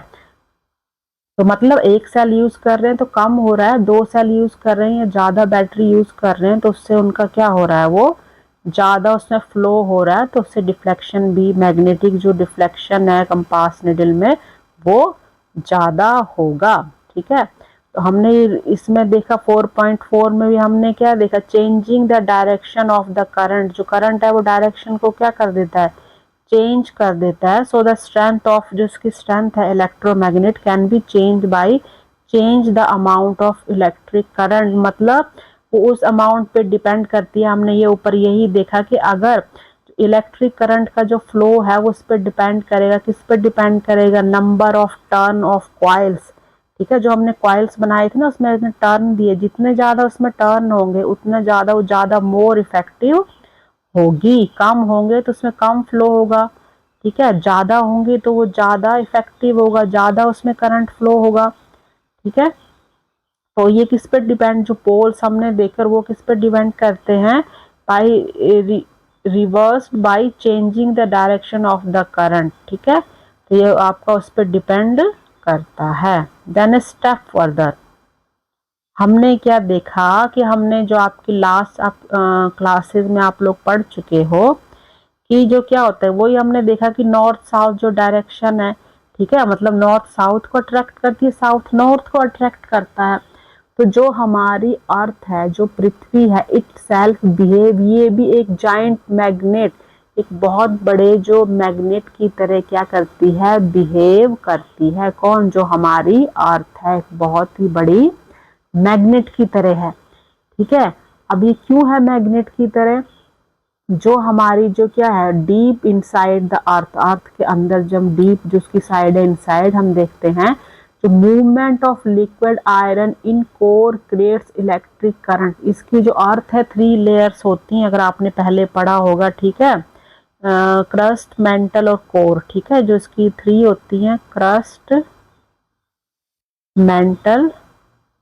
Speaker 1: तो मतलब एक सेल यूज कर रहे हैं तो कम हो रहा है, 2 सेल यूज कर रहे हैं या ज्यादा बैटरी यूज कर रहे हैं तो उससे उनका क्या हो रहा है, वो ज्यादा उसमें फ्लो हो रहा है, तो उससे डिफ्लेक्शन भी, मैग्नेटिक जो डिफ्लेक्शन है कंपास निडल में वो ज्यादा होगा। ठीक है, तो हमने इसमें देखा 4.4 में भी हमने क्या देखा, changing the direction of the current, जो करंट है वो डायरेक्शन को क्या कर देता है, चेंज कर देता है। सो द स्ट्रेंथ ऑफ, जो इसकी स्ट्रेंथ है electromagnet can be change by change the amount of electric current, मतलब वो उस अमाउंट पे डिपेंड करती है। हमने ये ऊपर यही देखा कि अगर इलेक्ट्रिक करंट का जो फ्लो है वो उस पर डिपेंड करेगा, किस पर डिपेंड करेगा, number of turn of coils. ठीक है, जो हमने कॉइल्स बनाए थे ना उसमें टर्न दिए, जितने ज्यादा उसमें टर्न होंगे उतने ज्यादा वो ज्यादा मोर इफेक्टिव होगी, कम होंगे तो उसमें कम फ्लो होगा। ठीक है, ज्यादा होंगे तो वो ज्यादा इफेक्टिव होगा, ज्यादा उसमें करंट फ्लो होगा। ठीक है, तो ये किस पर डिपेंड, जो पोल्स हमने देखकर वो किस पर डिपेंड करते हैं, by reverse by changing the direction of the current. ठीक है, तो ये आपका उस पर डिपेंड करता है। देन स्टेप फर्दर हमने क्या देखा कि हमने जो आपकी लास्ट आप क्लासेस में आप लोग पढ़ चुके हो कि जो क्या होता है वही हमने देखा कि नॉर्थ साउथ जो डायरेक्शन है, ठीक है, मतलब नॉर्थ साउथ को अट्रैक्ट करती है, साउथ नॉर्थ को अट्रैक्ट करता है। तो जो हमारी अर्थ है, जो पृथ्वी है, इट सेल्फ बिहेव, ये भी एक जाइंट मैग्नेट, एक बहुत बड़े जो मैग्नेट की तरह क्या करती है, बिहेव करती है। कौन, जो हमारी अर्थ है, बहुत ही बड़ी मैग्नेट की तरह है। ठीक है, अब ये क्यों है मैग्नेट की तरह, जो हमारी जो क्या है डीप इनसाइड द अर्थ, अर्थ के अंदर जब डीप जो उसकी साइड है इनसाइड, हम देखते हैं जो movement of liquid iron in core creates electric current. इसकी जो अर्थ है 3 लेयर्स होती हैं, अगर आपने पहले पढ़ा होगा। ठीक है, क्रस्ट, मेंटल और कोर। ठीक है, जो इसकी 3 होती हैं, क्रस्ट, मेंटल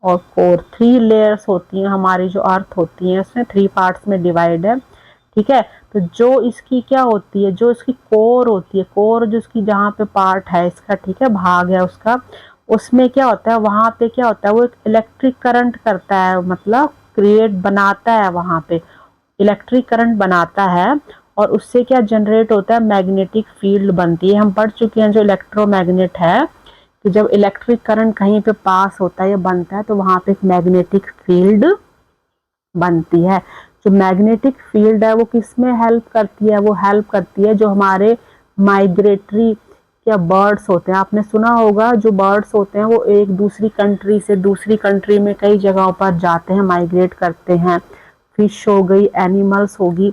Speaker 1: और कोर, 3 लेयर्स होती हैं हमारी जो अर्थ होती है, उसमें 3 पार्ट्स में डिवाइड है। ठीक है, तो जो इसकी क्या होती है, जो इसकी कोर होती है, कोर जो इसकी जहाँ पे पार्ट है इसका, ठीक है, भाग है उसका, उसमें क्या होता है, वहां पे क्या होता है, वो एक इलेक्ट्रिक करंट करता है, मतलब क्रिएट बनाता है, वहां पे इलेक्ट्रिक करंट बनाता है और उससे क्या जनरेट होता है, मैग्नेटिक फील्ड बनती है। हम पढ़ चुके हैं जो इलेक्ट्रोमैग्नेट है कि जब इलेक्ट्रिक करंट कहीं पे पास होता है या बनता है तो वहां पे एक मैग्नेटिक फील्ड बनती है। जो मैग्नेटिक फील्ड है वो किस में हेल्प करती है, वो हेल्प करती है जो हमारे माइग्रेटरी क्या बर्ड्स होते हैं, आपने सुना होगा जो बर्ड्स होते हैं वो एक दूसरी कंट्री से दूसरी कंट्री में कई जगहों पर जाते हैं, माइग्रेट करते हैं, फिश हो गई, एनिमल्स होगी,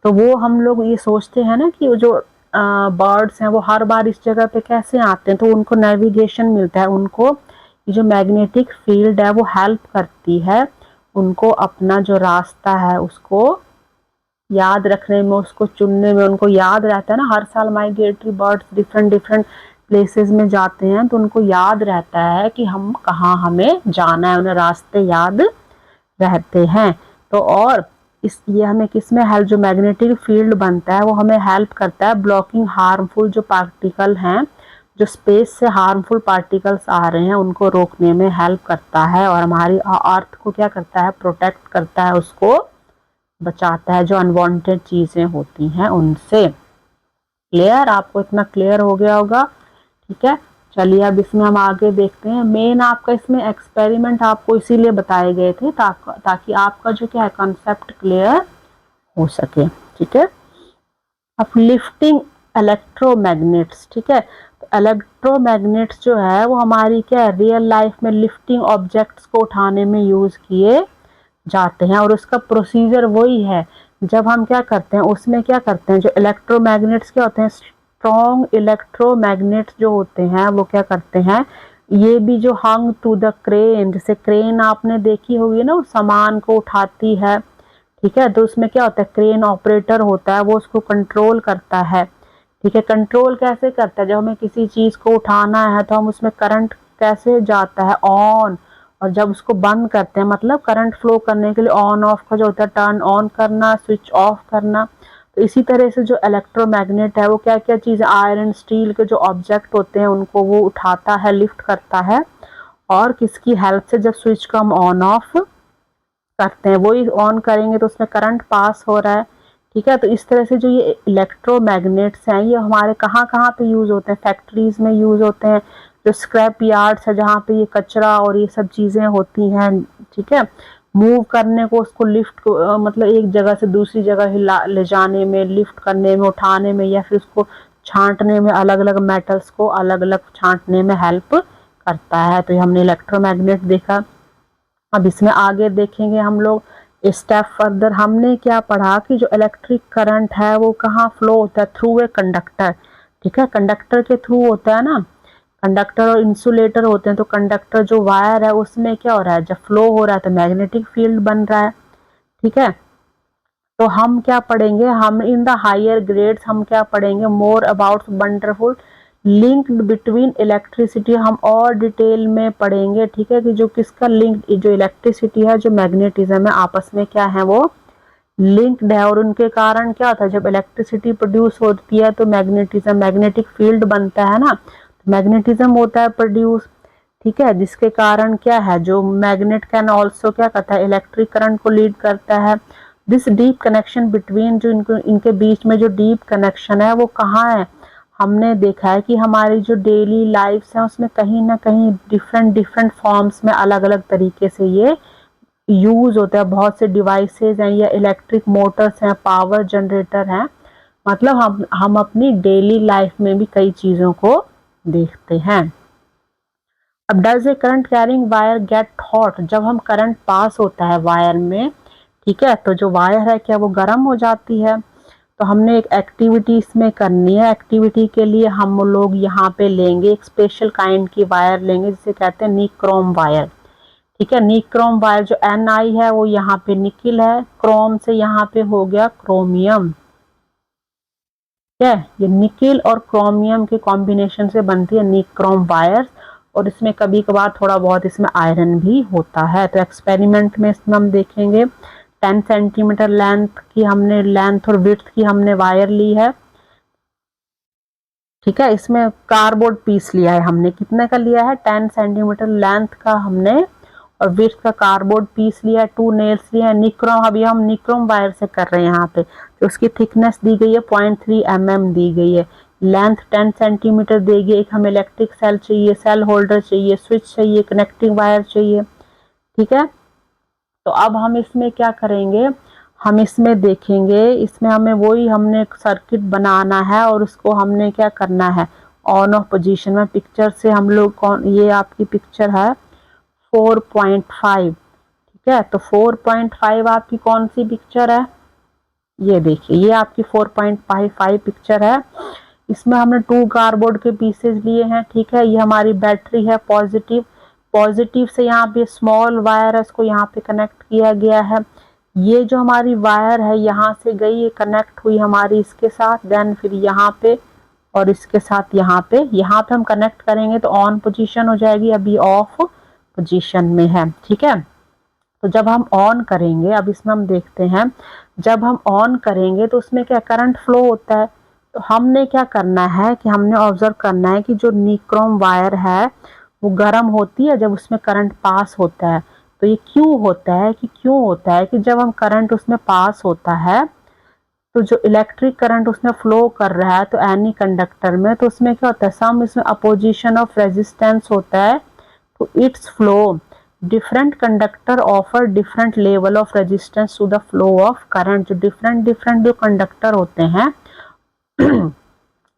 Speaker 1: तो वो हम लोग ये सोचते हैं ना कि वो जो बर्ड्स हैं वो हर बार इस जगह पे कैसे आते हैं, तो उनको नेविगेशन मिलता है, उनको ये जो मैग्नेटिक फील्ड है वो हेल्प करती है उनको अपना जो रास्ता है उसको याद रखने में, उसको चुनने में, उनको याद रहता है ना, हर साल migratory birds different different places में जाते हैं तो उनको याद रहता है कि हम कहाँ हमें जाना है, उन्हें रास्ते याद रहते हैं। तो और इस ये हमें किस में हेल्प, जो मैग्नेटिक फील्ड बनता है वो हमें हेल्प करता है ब्लॉकिंग हार्मफुल जो पार्टिकल हैं, जो स्पेस से हार्मफुल पार्टिकल्स आ रहे हैं उनको रोकने में हेल्प करता है और हमारी अर्थ को क्या करता है, प्रोटेक्ट करता है, उसको बचाता है जो अनवांटेड चीजें होती हैं उनसे। क्लियर, आपको इतना क्लियर हो गया होगा। ठीक है, चलिए अब इसमें हम आगे देखते हैं। मेन आपका इसमें एक्सपेरिमेंट आपको इसीलिए बताए गए थे ताकि आपका जो क्या है कंसेप्ट क्लियर हो सके। ठीक है, अब लिफ्टिंग इलेक्ट्रोमैग्नेट्स। ठीक है, तो इलेक्ट्रोमैग्नेट्स जो है वो हमारी क्या है रियल लाइफ में लिफ्टिंग ऑब्जेक्ट्स को उठाने में यूज किए जाते हैं और उसका प्रोसीजर वही है। जब हम क्या करते हैं उसमें क्या करते हैं, जो इलेक्ट्रोमैग्नेट्स क्या होते हैं, स्ट्रॉन्ग इलेक्ट्रोमैग्नेट्स जो होते हैं वो क्या करते हैं, ये भी जो हंग टू द क्रेन, जैसे क्रेन आपने देखी होगी ना, सामान को उठाती है। ठीक है, तो उसमें क्या होता है, क्रेन ऑपरेटर होता है, वो उसको कंट्रोल करता है। ठीक है, कंट्रोल कैसे करता है, जब हमें किसी चीज को उठाना है तो हम उसमें करंट कैसे जाता है, ऑन, और जब उसको बंद करते हैं मतलब करंट फ्लो करने के लिए ऑन ऑफ का जो होता है, टर्न ऑन करना, स्विच ऑफ करना, तो इसी तरह से जो इलेक्ट्रोमैग्नेट है वो क्या क्या चीज़, आयरन स्टील के जो ऑब्जेक्ट होते हैं उनको वो उठाता है, लिफ्ट करता है, और किसकी हेल्प से, जब स्विच को हम ऑन ऑफ करते हैं, वही ऑन करेंगे तो उसमें करंट पास हो रहा है। ठीक है, तो इस तरह से जो ये इलेक्ट्रोमैग्नेट्स हैं ये हमारे कहाँ कहाँ पे यूज़ होते हैं, फैक्ट्रीज में यूज़ होते हैं, जो स्क्रैप यार्ड्स है जहाँ पे ये कचरा और ये सब चीज़ें होती हैं। ठीक है, मूव करने को, उसको लिफ्ट को मतलब एक जगह से दूसरी जगह हिला ले जाने में, लिफ्ट करने में, उठाने में, या फिर उसको छांटने में, अलग अलग मेटल्स को अलग अलग छांटने में हेल्प करता है। तो ये हमने इलेक्ट्रोमैग्नेट देखा। अब इसमें आगे देखेंगे हम लोग स्टेप फर्दर। हमने क्या पढ़ा कि जो इलेक्ट्रिक करंट है वो कहाँ फ्लो होता है, थ्रू ए कंडक्टर। ठीक है, कंडक्टर के थ्रू होता है ना, कंडक्टर और इंसुलेटर होते हैं। तो कंडक्टर जो वायर है उसमें क्या हो रहा है, जब फ्लो हो रहा है तो मैग्नेटिक फील्ड बन रहा है। ठीक है, तो हम क्या पढ़ेंगे, हम इन द हायर ग्रेड्स हम क्या पढ़ेंगे, more about wonderful link between electricity, हम और डिटेल में पढ़ेंगे। ठीक है, कि जो किसका लिंक, जो इलेक्ट्रिसिटी है, जो मैग्नेटिज्म है, आपस में क्या है, वो लिंक्ड है। और उनके कारण क्या होता है, जब इलेक्ट्रिसिटी प्रोड्यूस होती है तो मैग्नेटिज्म, मैग्नेटिक फील्ड बनता है ना, मैग्नेटिज्म होता है प्रोड्यूस। ठीक है, जिसके कारण क्या है, जो मैग्नेट कैन ऑल्सो क्या करता है, इलेक्ट्रिक करंट को लीड करता है। दिस डीप कनेक्शन बिटवीन, जो इनके बीच में जो डीप कनेक्शन है वो कहाँ है, हमने देखा है कि हमारी जो डेली लाइफ है उसमें कहीं ना कहीं डिफरेंट डिफरेंट फॉर्म्स में अलग अलग तरीके से ये यूज होता है। बहुत से डिवाइसेस हैं, या इलेक्ट्रिक मोटर्स हैं, पावर जनरेटर हैं, मतलब हम अपनी डेली लाइफ में भी कई चीज़ों को देखते हैं। अब does a current carrying wire get hot, जब हम करंट पास होता है वायर में, ठीक है, तो जो वायर है क्या वो गर्म हो जाती है। तो हमने एक एक्टिविटी इसमें करनी है। एक्टिविटी के लिए हम लोग यहाँ पे लेंगे एक स्पेशल काइंड की वायर लेंगे, जिसे कहते हैं निक्रोम वायर। ठीक है, निक्रोम वायर जो Ni है वो यहाँ पे निकिल है, क्रोम से यहाँ पे हो गया क्रोमियम। ठीक है, ये निकिल और क्रोमियम के कॉम्बिनेशन से बनती है निक्रोम वायर, और इसमें कभी कभार थोड़ा बहुत इसमें आयरन भी होता है। तो एक्सपेरिमेंट में इसमें हम देखेंगे 10 सेंटीमीटर लेंथ की हमने, लेंथ और विड्थ की हमने वायर ली है। ठीक है, इसमें कार्डबोर्ड पीस लिया है हमने, कितने का लिया है, 10 सेंटीमीटर लेंथ का हमने, और विड्थ का कार्डबोर्ड पीस लिया है, 2 नेल्स लिए हैं। निक्रोम, अभी हम निक्रोम वायर से कर रहे हैं यहाँ पे, तो उसकी थिकनेस दी गई है 0.3 mm दी गई है, लेंथ 10 सेंटीमीटर देगी। एक हमें इलेक्ट्रिक सेल चाहिए, सेल होल्डर चाहिए, स्विच चाहिए, कनेक्टिंग वायर चाहिए। ठीक है, तो अब हम इसमें क्या करेंगे, हम इसमें देखेंगे, इसमें हमें वही हमने सर्किट बनाना है, और उसको हमने क्या करना है, ऑन ऑफ पोजीशन में। पिक्चर से हम लोग कौन, ये आपकी पिक्चर है 4.5। ठीक है, तो 4.5 आपकी कौन सी पिक्चर है, ये देखिए, ये आपकी 4.55 पिक्चर है। इसमें हमने 2 कार्डबोर्ड के पीसेज लिए हैं। ठीक है, ये हमारी बैटरी है पॉजिटिव, पॉजिटिव से यहाँ पे स्मॉल वायर है, इसको यहाँ पे कनेक्ट किया गया है। ये जो हमारी वायर है यहाँ से गई, ये कनेक्ट हुई हमारी इसके साथ, देन फिर यहाँ पे और इसके साथ यहाँ पे हम कनेक्ट करेंगे तो ऑन पोजीशन हो जाएगी, अभी ऑफ पोजीशन में है। ठीक है, तो जब हम ऑन करेंगे, अब इसमें हम देखते हैं, जब हम ऑन करेंगे तो उसमें क्या करंट फ्लो होता है। तो हमने क्या करना है कि हमने ऑब्जर्व करना है कि जो निक्रोम वायर है वो गर्म होती है जब उसमें करंट पास होता है। तो ये क्यों होता है, कि जब हम करंट उसमें पास होता है तो जो इलेक्ट्रिक करंट उसमें फ्लो कर रहा है, तो एनी कंडक्टर में, तो उसमें क्या होता है, सम इसमें अपोजिशन ऑफ रेजिस्टेंस होता है, तो its flow different conductor offer different level of resistance to the flow of current. जो डिफरेंट डिफरेंट जो कंडक्टर होते हैं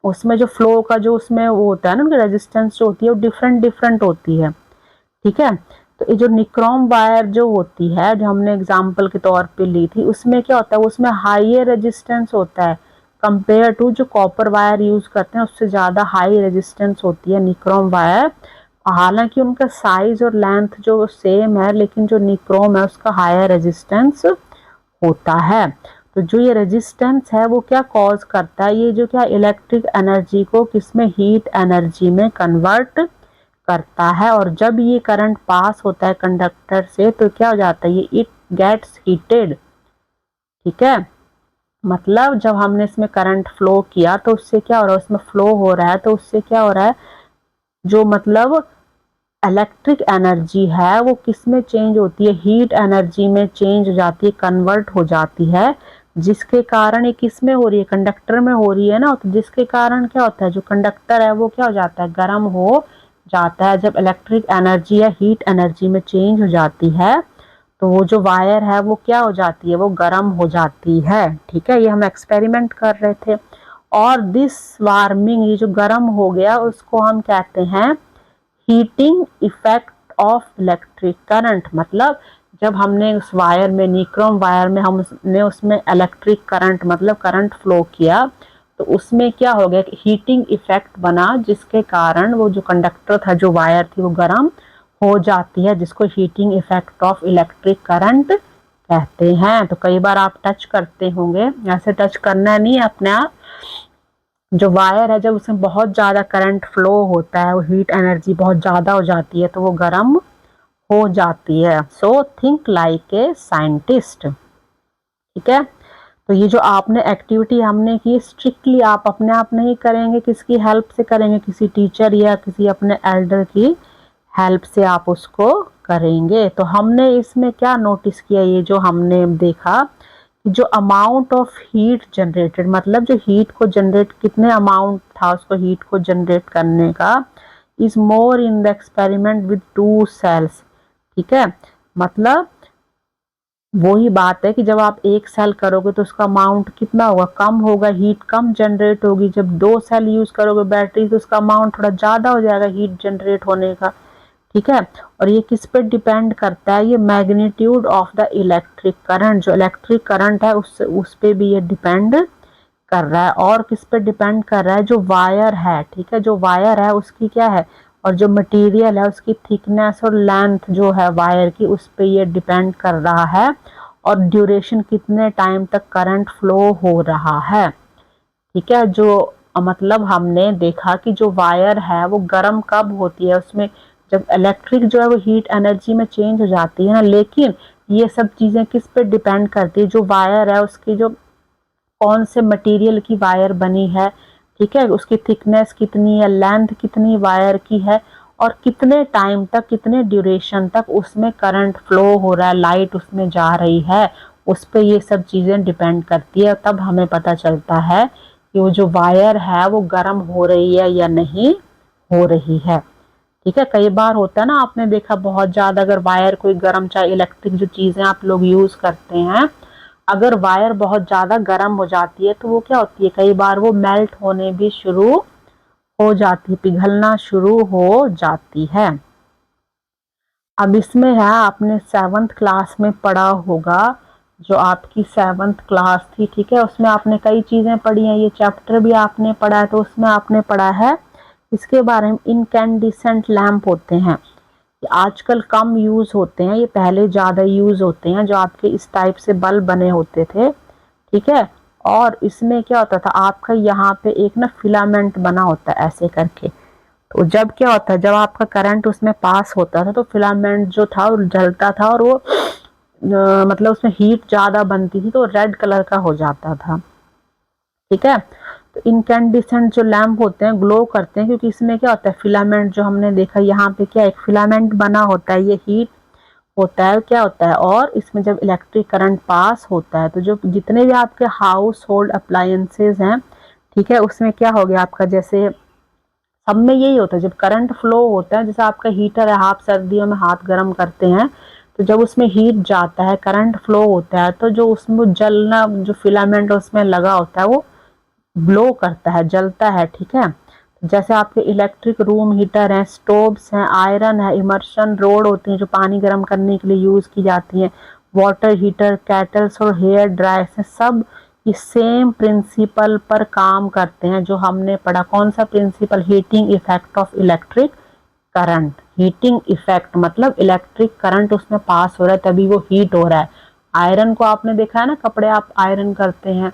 Speaker 1: उसमें जो फ्लो का जो उसमें वो होता है ना, उनकी रेजिस्टेंस जो होती है वो डिफरेंट डिफरेंट होती है। ठीक है, तो ये जो निक्रोम वायर जो होती है, जो हमने एग्जांपल के तौर पे ली थी, उसमें क्या होता है, उसमें हाई रेजिस्टेंस होता है कंपेयर टू जो कॉपर वायर यूज करते हैं, उससे ज़्यादा हाई रेजिस्टेंस होती है निक्रोम वायर। हालांकि उनका साइज और लेंथ जो सेम है, लेकिन जो निक्रोम है उसका हायर रेजिस्टेंस होता है। तो जो ये रेजिस्टेंस है वो क्या कॉज करता है, ये जो क्या इलेक्ट्रिक एनर्जी को किसमें, हीट एनर्जी में कन्वर्ट करता है। और जब ये करंट पास होता है कंडक्टर से तो क्या हो जाता है, ये इट गेट्स हीटेड। ठीक है, मतलब जब हमने इसमें करंट फ्लो किया तो उससे क्या हो रहा है, उसमें फ्लो हो रहा है तो उससे क्या हो रहा है, जो मतलब इलेक्ट्रिक एनर्जी है वो किस में चेंज होती है, हीट एनर्जी में चेंज हो जाती है, कन्वर्ट हो जाती है, जिसके कारण ये किस में हो रही है, कंडक्टर में हो रही है ना। तो जिसके कारण क्या होता है, जो कंडक्टर है वो क्या हो जाता है, गर्म हो जाता है। जब इलेक्ट्रिक एनर्जी या हीट एनर्जी में चेंज हो जाती है तो वो जो वायर है वो क्या हो जाती है, वो गर्म हो जाती है। ठीक है, ये हम एक्सपेरिमेंट कर रहे थे। और दिस वार्मिंग, ये जो गर्म हो गया उसको हम कहते हैं heating effect of electric current. मतलब जब हमने उस वायर में, निक्रोम वायर में हमने उसमें इलेक्ट्रिक करंट मतलब करंट फ्लो किया तो उसमें क्या हो गया, हीटिंग इफेक्ट बना, जिसके कारण वो जो कंडक्टर था, जो वायर थी, वो गर्म हो जाती है, जिसको heating effect of electric current कहते हैं। तो कई बार आप टच करते होंगे, ऐसे टच करना नहीं है अपने आप। जो वायर है जब उसमें बहुत ज़्यादा करंट फ्लो होता है, वो हीट एनर्जी बहुत ज़्यादा हो जाती है तो वो गर्म हो जाती है। So think like a scientist. ठीक है, तो ये जो आपने एक्टिविटी हमने की, स्ट्रिक्टली आप अपने आप नहीं करेंगे, किसकी हेल्प से करेंगे, किसी टीचर या किसी अपने एल्डर की हेल्प से आप उसको करेंगे। तो हमने इसमें क्या नोटिस किया, ये जो हमने देखा कि जो अमाउंट ऑफ हीट जनरेटेड, मतलब जो हीट को जनरेट, कितने अमाउंट था उसको हीट को जनरेट करने का, is more in the experiment with 2 cells. ठीक है, मतलब वही बात है कि जब आप एक सेल करोगे तो उसका अमाउंट कितना होगा, कम होगा, हीट कम जनरेट होगी। जब 2 सेल यूज करोगे बैटरी तो उसका अमाउंट थोड़ा ज़्यादा हो जाएगा हीट जनरेट होने का। ठीक है, और ये किस पे डिपेंड करता है, ये magnitude of the electric current, जो इलेक्ट्रिक करंट है उस पे भी ये डिपेंड कर रहा है। और किस पे डिपेंड कर रहा है, जो वायर है, ठीक है, जो वायर है उसकी क्या है, और जो मटेरियल है उसकी थिकनेस और लेंथ जो है वायर की, उस पे ये डिपेंड कर रहा है। और ड्यूरेशन, कितने टाइम तक करंट फ्लो हो रहा है। ठीक है, जो मतलब हमने देखा कि जो वायर है वो गर्म कब होती है, उसमें जब इलेक्ट्रिक जो है वो हीट एनर्जी में चेंज हो जाती है ना। लेकिन ये सब चीज़ें किस पे डिपेंड करती है, जो वायर है उसकी जो कौन से मटेरियल की वायर बनी है, ठीक है, उसकी थिकनेस कितनी है, लेंथ कितनी वायर की है, और कितने टाइम तक, कितने ड्यूरेशन तक उसमें करंट फ्लो हो रहा है, लाइट उसमें जा रही है, उस पर ये सब चीज़ें डिपेंड करती है। तब हमें पता चलता है कि वो जो वायर है वो गर्म हो रही है या नहीं हो रही है। ठीक है, कई बार होता है ना, आपने देखा बहुत ज़्यादा अगर वायर कोई गर्म, चाहे इलेक्ट्रिक जो चीज़ें आप लोग यूज़ करते हैं, अगर वायर बहुत ज़्यादा गर्म हो जाती है तो वो क्या होती है, कई बार वो मेल्ट होने भी शुरू हो जाती है, पिघलना शुरू हो जाती है। अब इसमें है, आपने 7th क्लास में पढ़ा होगा, जो आपकी 7th क्लास थी, ठीक है, उसमें आपने कई चीज़ें पढ़ी हैं, ये चैप्टर भी आपने पढ़ा है, तो उसमें आपने पढ़ा है इसके बारे में, इनकैंडिसेंट लैंप होते हैं, आजकल कम यूज़ होते हैं, ये पहले ज़्यादा यूज़ होते हैं, जो आपके इस टाइप से बल्ब बने होते थे। ठीक है, और इसमें क्या होता था, आपका यहाँ पे एक ना फिलामेंट बना होता है ऐसे करके। तो जब क्या होता है, जब आपका करंट उसमें पास होता था तो फिलामेंट जो था वो जलता था, और वो मतलब उसमें हीट ज़्यादा बनती थी तो रेड कलर का हो जाता था। ठीक है, तो इनकैंडिसेंट जो लैंप होते हैं ग्लो करते हैं, क्योंकि इसमें क्या होता है, फिलामेंट जो हमने देखा यहाँ पे क्या, एक फिलामेंट बना होता है, ये हीट होता है, क्या होता है, और इसमें जब इलेक्ट्रिक करंट पास होता है तो जो जितने भी आपके हाउस होल्ड अप्लायंसेज हैं, ठीक है, उसमें क्या हो गया आपका, जैसे सब में यही होता है, जब करंट फ्लो होता है, जैसे आपका हीटर है, आप सर्दियों में हाथ गर्म करते हैं, तो जब उसमें हीट जाता है, करंट फ्लो होता है, तो जो उसमें जलना, जो फिलामेंट उसमें लगा होता है वो ब्लो करता है, जलता है। ठीक है, जैसे आपके इलेक्ट्रिक रूम हीटर हैं, स्टोव्स हैं, आयरन है, इमर्शन रोड होती हैं जो पानी गर्म करने के लिए यूज़ की जाती हैं, वाटर हीटर, कैटल्स और हेयर ड्रायर्स हैं, सब ये सेम प्रिंसिपल पर काम करते हैं जो हमने पढ़ा। कौन सा principle, heating effect of electric current. Heating effect मतलब इलेक्ट्रिक करंट उसमें पास हो रहा है तभी वो हीट हो रहा है। आयरन को आपने देखा है ना, कपड़े आप आयरन करते हैं,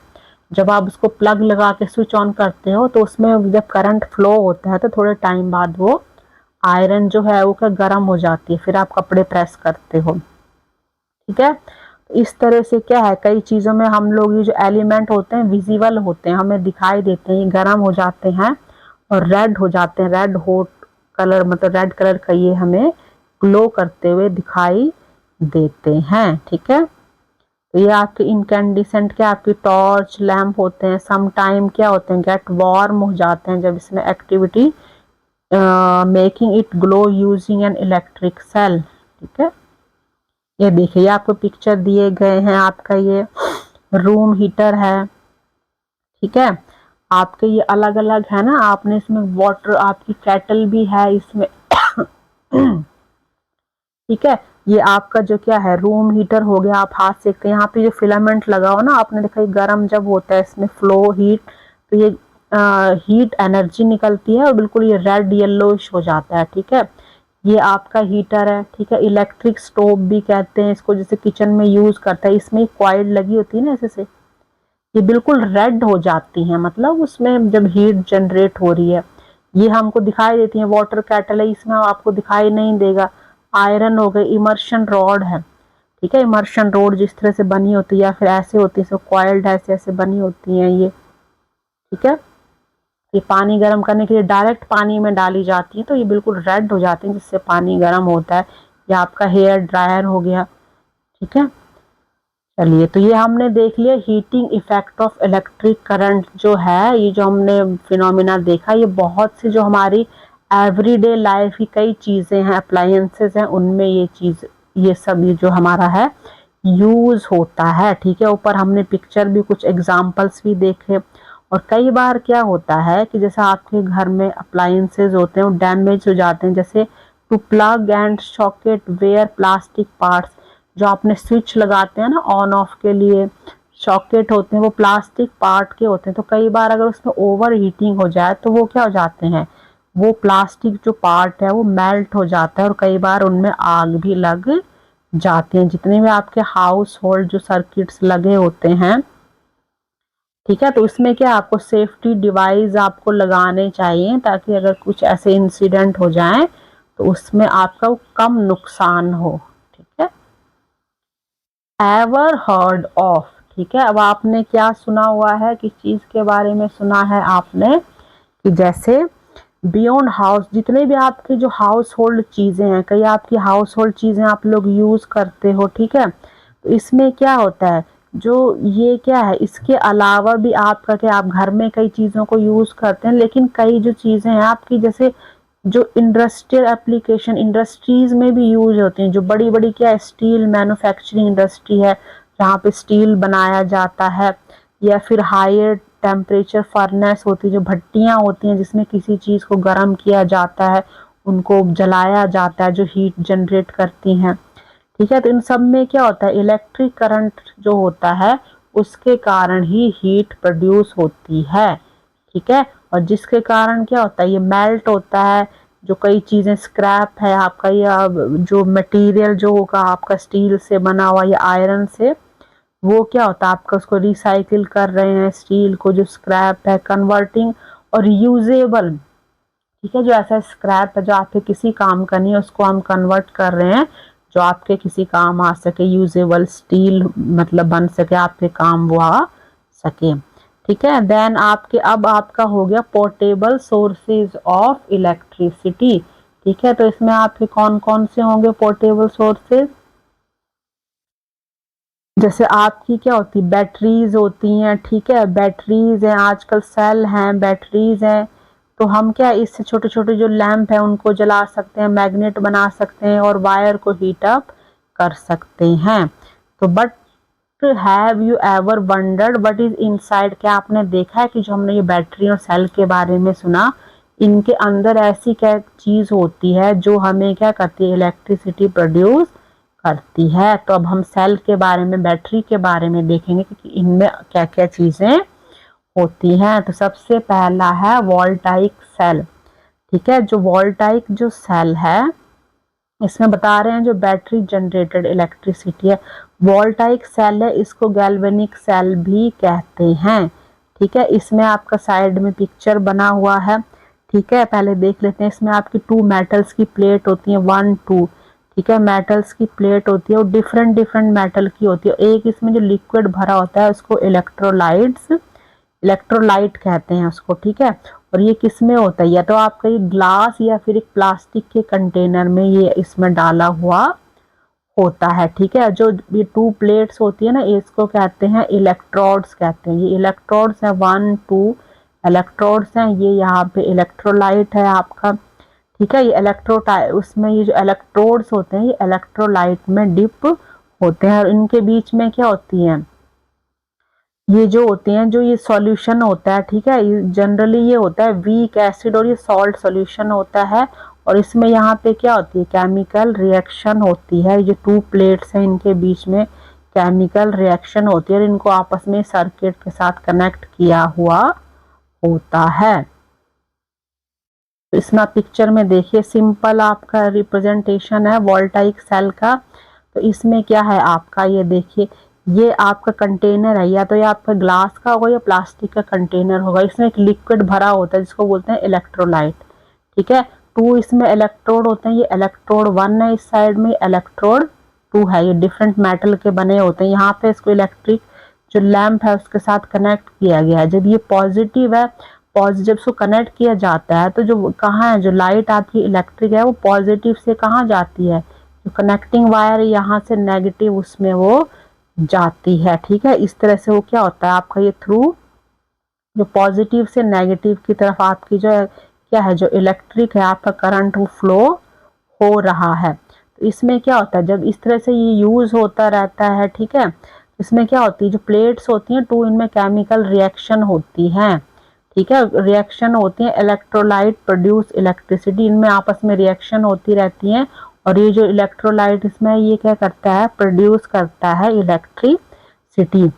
Speaker 1: जब आप उसको प्लग लगा के स्विच ऑन करते हो तो उसमें जब करंट फ्लो होता है तो थोड़े टाइम बाद वो आयरन जो है वो क्या गर्म हो जाती है, फिर आप कपड़े प्रेस करते हो। ठीक है, इस तरह से क्या है, कई चीज़ों में हम लोग ये जो एलिमेंट होते हैं विजिबल होते हैं, हमें दिखाई देते हैं, ये गर्म हो जाते हैं और रेड हो जाते हैं, रेड हॉट कलर मतलब रेड कलर का ये हमें ग्लो करते हुए दिखाई देते हैं। ठीक है, तो ये आपके इनकैंडिसेंट क्या आपकी टॉर्च लैंप होते हैं, सम टाइम क्या होते हैं गेट वार्म हो जाते हैं जब इसमें activity making it glow using an electric cell. ठीक है, ये देखिए आपको पिक्चर दिए गए हैं, आपका ये रूम हीटर है। ठीक है, आपके ये अलग अलग है ना, आपने इसमें वाटर आपकी केटल भी है इसमें ठीक है, ये आपका जो क्या है रूम हीटर हो गया, आप हाथ सेकते हैं, यहाँ पे जो फिलामेंट लगा हो ना, आपने देखा गर्म जब होता है इसमें फ्लो हीट, तो ये हीट एनर्जी निकलती है और बिल्कुल ये रेड येलोइश हो जाता है। ठीक है, ये आपका हीटर है। ठीक है, इलेक्ट्रिक स्टोव भी कहते हैं इसको, जैसे किचन में यूज करता है, इसमें कॉइल लगी होती है ना ऐसे से, ये बिल्कुल रेड हो जाती है, मतलब उसमें जब हीट जनरेट हो रही है, ये हमको दिखाई देती है। वाटर कैटल है, इसमें आपको दिखाई नहीं देगा। आयरन हो गई, इमर्शन रॉड है। ठीक है, इमर्शन रॉड जिस तरह से बनी होती है या फिर ऐसे होती है, कॉइल्ड ऐसे ऐसे बनी होती है ये। ठीक है, ये पानी गर्म करने के लिए डायरेक्ट पानी में डाली जाती है, तो ये बिल्कुल रेड हो जाती है जिससे पानी गर्म होता है। ये आपका हेयर ड्रायर हो गया। ठीक है, चलिए, तो ये हमने देख लिया heating effect of electric current जो है, ये जो हमने फिनोमिना देखा, ये बहुत सी जो हमारी एवरीडे लाइफ की कई चीज़ें हैं, अप्लायंसेस हैं, उनमें ये चीज़ ये सब ये जो हमारा है यूज़ होता है। ठीक है, ऊपर हमने पिक्चर भी कुछ एग्जांपल्स भी देखे। और कई बार क्या होता है कि जैसे आपके घर में अप्लायंसेस होते हैं वो डैमेज हो जाते हैं, जैसे to plug and socket where plastic parts, जो आपने स्विच लगाते हैं ना ऑन ऑफ के लिए, सॉकेट होते हैं वो प्लास्टिक पार्ट के होते हैं, तो कई बार अगर उसमें ओवर हीटिंग हो जाए तो वो क्या हो जाते हैं, वो प्लास्टिक जो पार्ट है वो मेल्ट हो जाता है और कई बार उनमें आग भी लग जाते हैं, जितने भी आपके हाउस होल्ड जो सर्किट्स लगे होते हैं। ठीक है, तो इसमें क्या आपको सेफ्टी डिवाइस आपको लगाने चाहिए ताकि अगर कुछ ऐसे इंसिडेंट हो जाए तो उसमें आपका कम नुकसान हो। ठीक है, एवर हर्ड ऑफ। ठीक है, अब आपने क्या सुना हुआ है, किस चीज के बारे में सुना है आपने, कि जैसे बियॉन्ड हाउस, जितने भी आपके जो हाउस होल्ड चीजें हैं, कई आपकी हाउस होल्ड चीजें आप लोग यूज करते हो। ठीक है, तो इसमें क्या होता है, जो ये क्या है, इसके अलावा भी आपका क्या, आप घर में कई चीजों को यूज करते हैं, लेकिन कई जो चीजें हैं आपकी, जैसे जो इंडस्ट्रियल एप्लीकेशन इंडस्ट्रीज में भी यूज होती हैं, जो बड़ी बड़ी क्या स्टील मैन्युफैक्चरिंग इंडस्ट्री है जहाँ पे स्टील बनाया जाता है, या फिर हायर टेम्परेचर फर्नेस होती है, जो भट्टियाँ होती हैं जिसमें किसी चीज़ को गर्म किया जाता है, उनको जलाया जाता है, जो हीट जनरेट करती हैं। ठीक है, तो इन सब में क्या होता है, इलेक्ट्रिक करंट जो होता है उसके कारण ही हीट प्रोड्यूस होती है। ठीक है, और जिसके कारण क्या होता है, ये मेल्ट होता है, जो कई चीजें स्क्रैप है आपका, या जो मटेरियल जो होगा आपका स्टील से बना हुआ या आयरन से, वो क्या होता है आपका उसको रिसाइकिल कर रहे हैं स्टील को, जो स्क्रैप है कन्वर्टिंग और यूजेबल। ठीक है, जो ऐसा स्क्रैप है जो आपके किसी काम का नहीं है, उसको हम कन्वर्ट कर रहे हैं जो आपके किसी काम आ सके, यूजेबल स्टील मतलब बन सके, आपके काम वो आ सके। ठीक है, देन आपके अब आपका हो गया पोर्टेबल सोर्सेज ऑफ इलेक्ट्रिसिटी। ठीक है, तो इसमें आपके कौन कौन से होंगे पोर्टेबल सोर्सेज, जैसे आपकी क्या होती है बैटरीज होती हैं। ठीक है, बैटरीज हैं, आजकल सेल हैं, बैटरीज हैं, तो हम क्या इससे छोटे छोटे जो लैंप हैं उनको जला सकते हैं, मैग्नेट बना सकते हैं और वायर को हीट अप कर सकते हैं। तो but have you ever wondered what is inside, क्या आपने देखा है कि जो हमने ये बैटरी और सेल के बारे में सुना, इनके अंदर ऐसी क्या चीज होती है जो हमें क्या करती है, इलेक्ट्रिसिटी प्रोड्यूस करती है। तो अब हम सेल के बारे में, बैटरी के बारे में देखेंगे कि इनमें क्या क्या चीजें होती हैं। तो सबसे पहला है वोल्टाइक सेल। ठीक है, जो वोल्टाइक जो सेल है, इसमें बता रहे हैं जो बैटरी जनरेटेड इलेक्ट्रिसिटी है, वोल्टाइक सेल है, इसको गैल्वेनिक सेल भी कहते हैं। ठीक है, इसमें आपका साइड में पिक्चर बना हुआ है। ठीक है, पहले देख लेते हैं, इसमें आपकी 2 मेटल्स की प्लेट होती है, 1 2। ठीक है। मेटल्स की प्लेट होती है, वो डिफरेंट डिफरेंट मेटल की होती है। एक इसमें जो लिक्विड भरा होता है उसको इलेक्ट्रोलाइट कहते हैं उसको, ठीक है। और ये किस में होता है, या तो आपका ये ग्लास या फिर एक प्लास्टिक के कंटेनर में ये इसमें डाला हुआ होता है, ठीक है। जो ये 2 प्लेट्स होती है ना, इसको कहते हैं इलेक्ट्रोड्स कहते हैं। ये इलेक्ट्रोड्स है, 1 2 इलेक्ट्रोड्स हैं। ये यहाँ पे इलेक्ट्रोलाइट है आपका, ठीक है। ये उसमें ये जो इलेक्ट्रोड्स होते हैं ये इलेक्ट्रोलाइट में डिप होते हैं, और इनके बीच में क्या होती है, ये जो होते हैं, जो ये सॉल्यूशन होता है, ठीक है। जनरली ये होता है वीक एसिड और ये सॉल्ट सॉल्यूशन होता है। और इसमें यहाँ पे क्या होती है, केमिकल रिएक्शन होती है। ये जो 2 प्लेट्स हैं इनके बीच में केमिकल रिएक्शन होती है और इनको आपस में सर्किट के साथ कनेक्ट किया हुआ होता है। तो इसमें पिक्चर में देखिए, सिंपल आपका रिप्रेजेंटेशन है वोल्टाइक सेल का। तो इसमें क्या है आपका, ये देखिए, ये आपका कंटेनर है, या तो ये आपका ग्लास का होगा या प्लास्टिक का कंटेनर होगा। इसमें एक लिक्विड भरा होता है जिसको बोलते हैं इलेक्ट्रोलाइट, ठीक है। 2 इसमें इलेक्ट्रोड होते हैं, ये इलेक्ट्रोड 1 है, इस साइड में इलेक्ट्रोड 2 है। ये डिफरेंट मेटल के बने होते हैं। यहाँ पे इसको इलेक्ट्रिक जो लैंप है उसके साथ कनेक्ट किया गया है। जब ये पॉजिटिव है, जब उसको कनेक्ट किया जाता है तो जो कहाँ है, जो लाइट आपकी इलेक्ट्रिक है वो पॉजिटिव से कहाँ जाती है, जो कनेक्टिंग वायर यहाँ से नेगेटिव उसमें वो जाती है, ठीक है। इस तरह से वो क्या होता है आपका, ये थ्रू जो पॉजिटिव से नेगेटिव की तरफ आपकी जो है, क्या है, जो इलेक्ट्रिक है आपका करंट वो फ्लो हो रहा है। तो इसमें क्या होता है, जब इस तरह से ये यूज होता रहता है, ठीक है, इसमें क्या होती है, जो प्लेट्स होती हैं 2, इनमें केमिकल रिएक्शन होती है, ठीक है। रिएक्शन होती है, इलेक्ट्रोलाइट प्रोड्यूस इलेक्ट्रिसिटी, इनमें आपस में रिएक्शन होती रहती है। और ये जो इलेक्ट्रोलाइट इसमें ये क्या करता है, प्रोड्यूस करता है इलेक्ट्रिसिटी,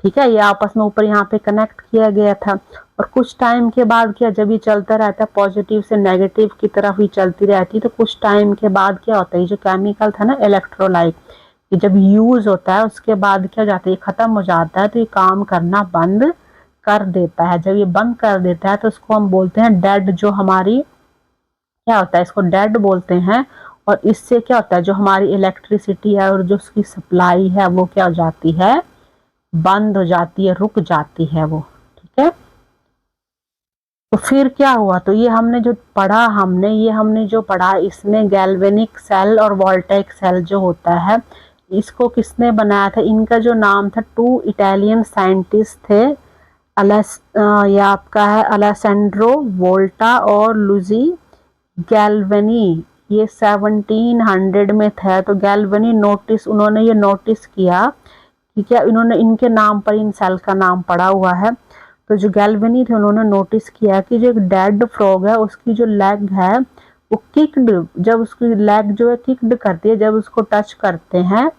Speaker 1: ठीक है। ये आपस में ऊपर यहाँ पे कनेक्ट किया गया था। और कुछ टाइम के बाद क्या, जब ये चलता रहता है पॉजिटिव से नेगेटिव की तरफ ही चलती रहती, तो कुछ टाइम के बाद क्या होता है, ये जो केमिकल था ना इलेक्ट्रोलाइट, ये जब यूज होता है उसके बाद क्या हो जाता है, ये खत्म हो जाता है, तो ये काम करना बंद कर देता है। जब ये बंद कर देता है तो उसको हम बोलते हैं डेड, जो हमारी क्या होता है, इसको डेड बोलते हैं। और इससे क्या होता है, जो हमारी इलेक्ट्रिसिटी है और जो उसकी सप्लाई है वो क्या हो जाती है, बंद हो जाती है, रुक जाती है वो, ठीक है। तो फिर क्या हुआ, तो ये हमने जो पढ़ा इसमें गैल्वेनिक सेल और वोल्टेइक सेल जो होता है, इसको किसने बनाया था, इनका जो नाम था, 2 इटालियन साइंटिस्ट थे, ये आपका है अलेसेंड्रो वोल्टा और लुजी गैल्वेनी। ये 1700 में था। तो गैल्वेनी उन्होंने ये नोटिस किया कि क्या, इन्होंने इनके नाम पर इन सेल का नाम पड़ा हुआ है। तो जो गैल्वेनी थे उन्होंने नोटिस किया कि जो एक डेड फ्रॉग है उसकी जो लेग है वो किक्ड, जब उसकी लेग जो है किक्ड करती है, जब उसको टच करते हैं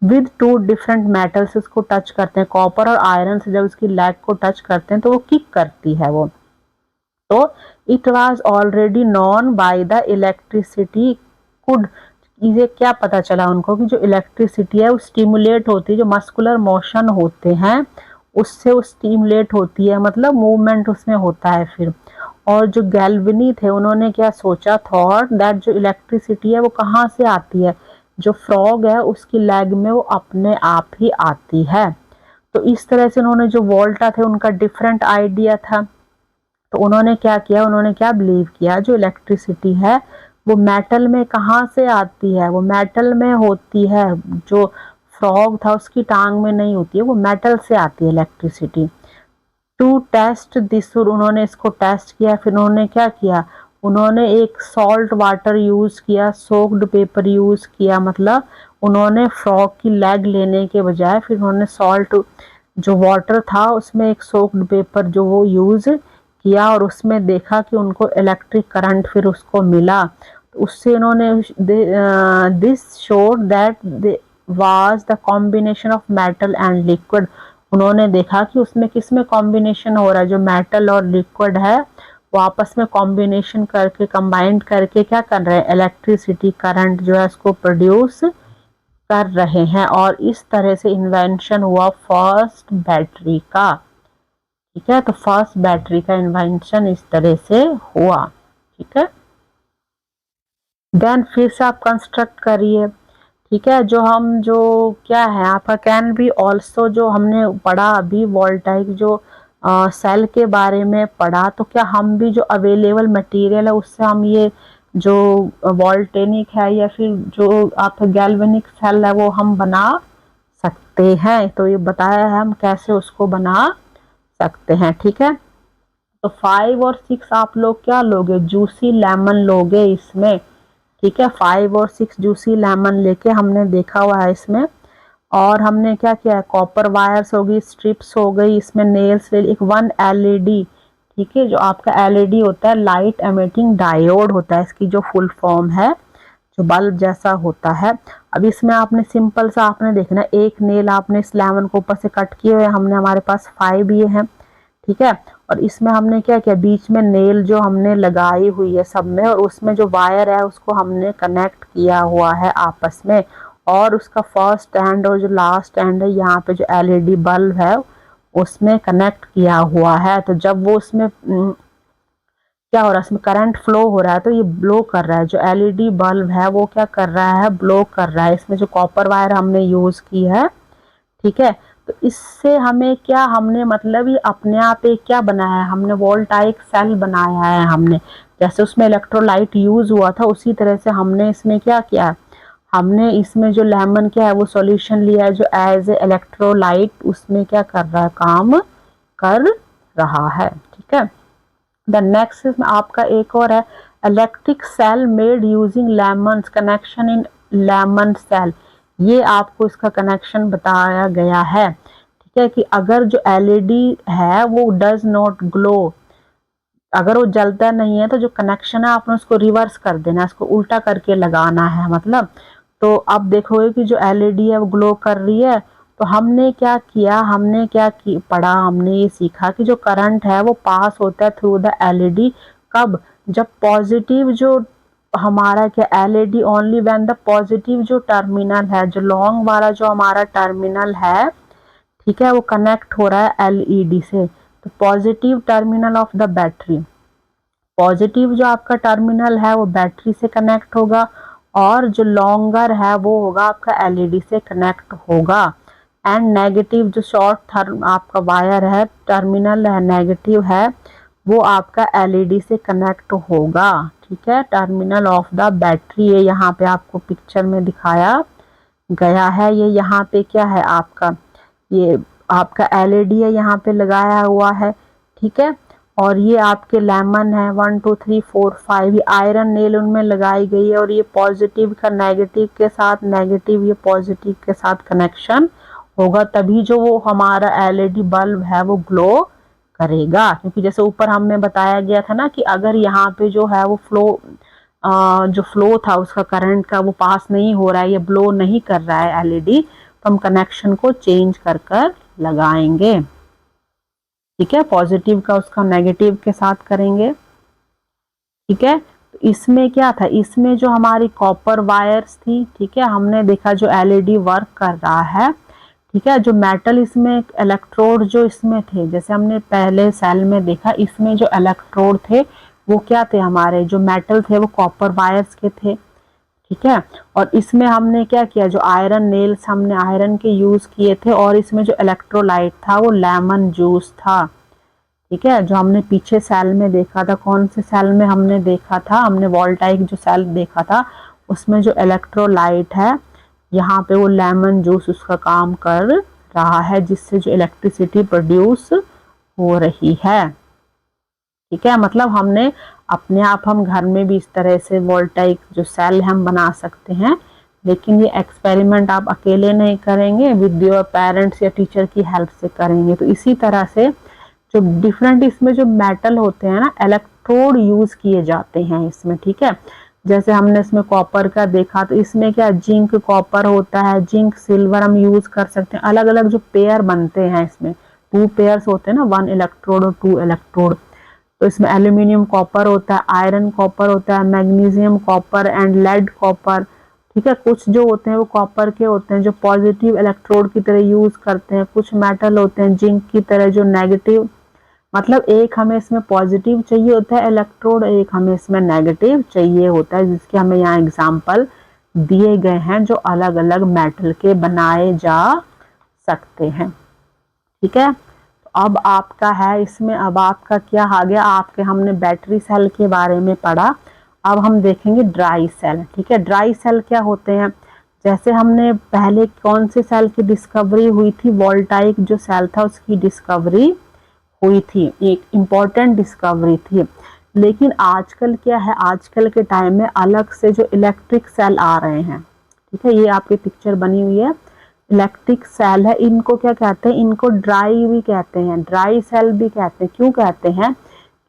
Speaker 1: विद 2 डिफरेंट मेटल्स उसको टच करते हैं, कॉपर और आयरन से जब उसकी लेग को टच करते हैं तो वो किक करती है वो। तो it was already known by the electricity could, ये क्या पता चला उनको कि जो इलेक्ट्रिसिटी है वो स्टिमुलेट होती है, जो मस्कुलर मोशन होते हैं उससे वो स्टिमुलेट होती है, मतलब मूवमेंट उसमें होता है फिर। और जो गैल्वेनी थे उन्होंने क्या सोचा, थॉट दैट जो इलेक्ट्रिसिटी है वो कहाँ से आती है, जो फ्रॉग है उसकी लेग में वो अपने आप ही आती है। तो इस तरह से उन्होंने, जो वोल्टा थे उनका डिफरेंट आइडिया था। तो उन्होंने क्या किया, उन्होंने क्या बिलीव किया, जो इलेक्ट्रिसिटी है वो मेटल में कहाँ से आती है, वो मेटल में होती है। जो फ्रॉग था उसकी टांग में नहीं होती है, वो मेटल से आती है इलेक्ट्रिसिटी। टू टेस्ट दिस, उन्होंने इसको टेस्ट किया। फिर उन्होंने क्या किया, उन्होंने एक सॉल्ट वाटर यूज किया, सोक्ड पेपर यूज किया, मतलब उन्होंने फ्रॉग की लेग लेने के बजाय फिर उन्होंने सॉल्ट जो वाटर था उसमें एक सोक्ड पेपर जो वो यूज किया, और उसमें देखा कि उनको इलेक्ट्रिक करंट फिर उसको मिला। तो उससे इन्होंने this showed that was the combination of metal and liquid, उन्होंने देखा कि उसमें किसमें कॉम्बिनेशन हो रहा है, जो मेटल और लिक्विड है वो आपस में कॉम्बिनेशन करके कंबाइंड करके क्या कर रहे हैं, इलेक्ट्रिसिटी करंट जो है उसको प्रोड्यूस कर रहे हैं। और इस तरह से इन्वेंशन हुआ फर्स्ट बैटरी का, ठीक है। तो फर्स्ट बैटरी का इन्वेंशन इस तरह से हुआ, ठीक है। देन फिर से आप कंस्ट्रक्ट करिए, ठीक है। जो क्या है आपका कैन बी ऑल्सो, जो हमने पढ़ा अभी वोल्टाइक जो सेल के बारे में पढ़ा, तो क्या हम भी जो अवेलेबल मटेरियल है उससे हम ये जो वोल्टेनिक है या फिर जो आपका गैल्वेनिक सेल है वो हम बना सकते हैं। तो ये बताया है हम कैसे उसको बना सकते हैं, ठीक है। तो 5 और 6 आप लोग क्या लोगे, जूसी लेमन लोगे इसमें, ठीक है। 5 और 6 जूसी लेमन लेके हमने देखा हुआ है इसमें। और हमने क्या किया है, कॉपर वायर्स हो गई, स्ट्रिप्स हो गई, इसमें नेल्स ले, एक 1 एलईडी, ठीक है। जो आपका एलईडी होता है लाइट एमिटिंग डायोड होता है, इसकी जो फुल फॉर्म है, जो बल्ब जैसा होता है। अब इसमें आपने सिंपल सा आपने देखना, एक नेल आपने इस लेमन को ऊपर से कट किए हुए, हमने हमारे पास 5 ये हैं, ठीक है। और इसमें हमने क्या किया, बीच में नेल जो हमने लगाई हुई है सब में, और उसमें जो वायर है उसको हमने कनेक्ट किया हुआ है आपस में। और उसका फर्स्ट एंड और जो लास्ट एंड है यहाँ पे जो एलईडी बल्ब है उसमें कनेक्ट किया हुआ है। तो जब वो उसमें क्या हो रहा है, इसमें करंट फ्लो हो रहा है, तो ये ब्लो कर रहा है, जो एलईडी बल्ब है वो क्या कर रहा है, ब्लो कर रहा है। इसमें जो कॉपर वायर हमने यूज की है, ठीक है। तो इससे हमें क्या, हमने मतलब ये अपने आप एक क्या बनाया है, हमने वोल्टाइक सेल बनाया है हमने। जैसे उसमें इलेक्ट्रोलाइट यूज हुआ था उसी तरह से हमने इसमें क्या किया, हमने इसमें जो लेमन क्या है वो सॉल्यूशन लिया है जो एज ए इलेक्ट्रोलाइट उसमें क्या कर रहा है, काम कर रहा है, ठीक है। द नेक्स्ट इसमें आपका एक और है, electric cell made using lemon connection in lemon cell. ये आपको इसका कनेक्शन बताया गया है, ठीक है। कि अगर जो एलईडी है वो डज नॉट ग्लो, अगर वो जलता नहीं है तो जो कनेक्शन है आपने उसको रिवर्स कर देना है, उसको उल्टा करके लगाना है मतलब। तो अब देखोगे कि जो एलईडी है वो ग्लो कर रही है। तो हमने क्या किया, पढ़ा, हमने ये सीखा कि जो करंट है वो पास होता है थ्रू द एलईडी, कब, जब पॉजिटिव जो हमारा क्या, LED only when the positive जो टर्मिनल है, जो लॉन्ग वाला जो हमारा टर्मिनल है, ठीक है, वो कनेक्ट हो रहा है एलईडी से। तो positive terminal of the battery, positive जो आपका टर्मिनल है वो बैटरी से कनेक्ट होगा, और जो लॉन्गर है वो होगा आपका एलईडी से कनेक्ट होगा। एंड नेगेटिव जो शॉर्ट थर्म आपका वायर है, टर्मिनल है नेगेटिव है, वो आपका एलईडी से कनेक्ट होगा, ठीक है। टर्मिनल ऑफ द बैटरी, ये यहाँ पे आपको पिक्चर में दिखाया गया है। ये यहाँ पे क्या है आपका, ये आपका एलईडी है यहाँ पे लगाया हुआ है, ठीक है। और ये आपके लेमन है 1 2 3 4 5, ये आयरन नेल उनमें लगाई गई है। और ये पॉजिटिव का नेगेटिव के साथ, नेगेटिव ये पॉजिटिव के साथ कनेक्शन होगा, तभी जो वो हमारा एलईडी बल्ब है वो ग्लो करेगा। क्योंकि जैसे ऊपर हमें बताया गया था ना कि अगर यहाँ पे जो है वो जो फ्लो था उसका करंट का वो पास नहीं हो रहा है, ये ब्लो नहीं कर रहा है एलईडी, तो हम कनेक्शन को चेंज कर कर लगाएंगे, ठीक है। पॉजिटिव का उसका नेगेटिव के साथ करेंगे, ठीक है। तो इसमें क्या था, इसमें जो हमारी कॉपर वायर्स थी, ठीक है, हमने देखा जो एलईडी वर्क कर रहा है, ठीक है। जो मेटल इसमें इलेक्ट्रोड जो इसमें थे, जैसे हमने पहले सेल में देखा, इसमें जो इलेक्ट्रोड थे वो क्या थे, हमारे जो मेटल थे वो कॉपर वायर्स के थे, ठीक है। और इसमें हमने क्या किया, जो आयरन नेल्स हमने आयरन के यूज किए थे, और इसमें जो इलेक्ट्रोलाइट था वो लेमन जूस था, ठीक है। जो हमने पीछे सेल में देखा था, कौन से सेल में हमने देखा था, हमने वोल्टाइक जो सेल देखा था उसमें जो इलेक्ट्रोलाइट है यहाँ पे वो लेमन जूस उसका काम कर रहा है, जिससे जो इलेक्ट्रिसिटी प्रोड्यूस हो रही है, ठीक है। मतलब हमने अपने आप हम घर में भी इस तरह से वोल्टाइक जो सेल हम बना सकते हैं, लेकिन ये एक्सपेरिमेंट आप अकेले नहीं करेंगे, विद योर पेरेंट्स या टीचर की हेल्प से करेंगे। तो इसी तरह से जो डिफरेंट इसमें जो मेटल होते हैं ना, इलेक्ट्रोड यूज किए जाते हैं इसमें, ठीक है। जैसे हमने इसमें कॉपर का देखा, तो इसमें क्या जिंक कॉपर होता है, जिंक सिल्वर हम यूज कर सकते हैं। अलग अलग जो पेयर बनते हैं इसमें 2 पेयर्स होते हैं ना, 1 इलेक्ट्रोड और 2 इलेक्ट्रोड। तो इसमें एल्यूमिनियम कॉपर होता है, आयरन कॉपर होता है, magnesium copper and lead copper, ठीक है। कुछ जो होते हैं वो कॉपर के होते हैं जो पॉजिटिव इलेक्ट्रोड की तरह यूज करते हैं, कुछ मेटल होते हैं जिंक की तरह जो नेगेटिव मतलब एक हमें इसमें पॉजिटिव चाहिए होता है इलेक्ट्रोड, एक हमें इसमें नेगेटिव चाहिए होता है, जिसके हमें यहाँ एग्जाम्पल दिए गए हैं जो अलग अलग मेटल के बनाए जा सकते हैं। ठीक है, तो अब आपका है इसमें, अब आपका क्या आ गया, आपके हमने बैटरी सेल के बारे में पढ़ा। अब हम देखेंगे ड्राई सेल। ठीक है, ड्राई सेल क्या होते हैं, जैसे हमने पहले कौन से सेल की डिस्कवरी हुई थी, वोल्टाइक जो सेल था उसकी डिस्कवरी हुई थी, एक इम्पॉर्टेंट डिस्कवरी थी। लेकिन आजकल क्या है, आजकल के टाइम में अलग से जो इलेक्ट्रिक सेल आ रहे हैं, ठीक है, ये आपकी पिक्चर बनी हुई है, इलेक्ट्रिक सेल है, इनको क्या कहते हैं, इनको ड्राई भी कहते हैं, ड्राई सेल भी कहते हैं। क्यों कहते हैं,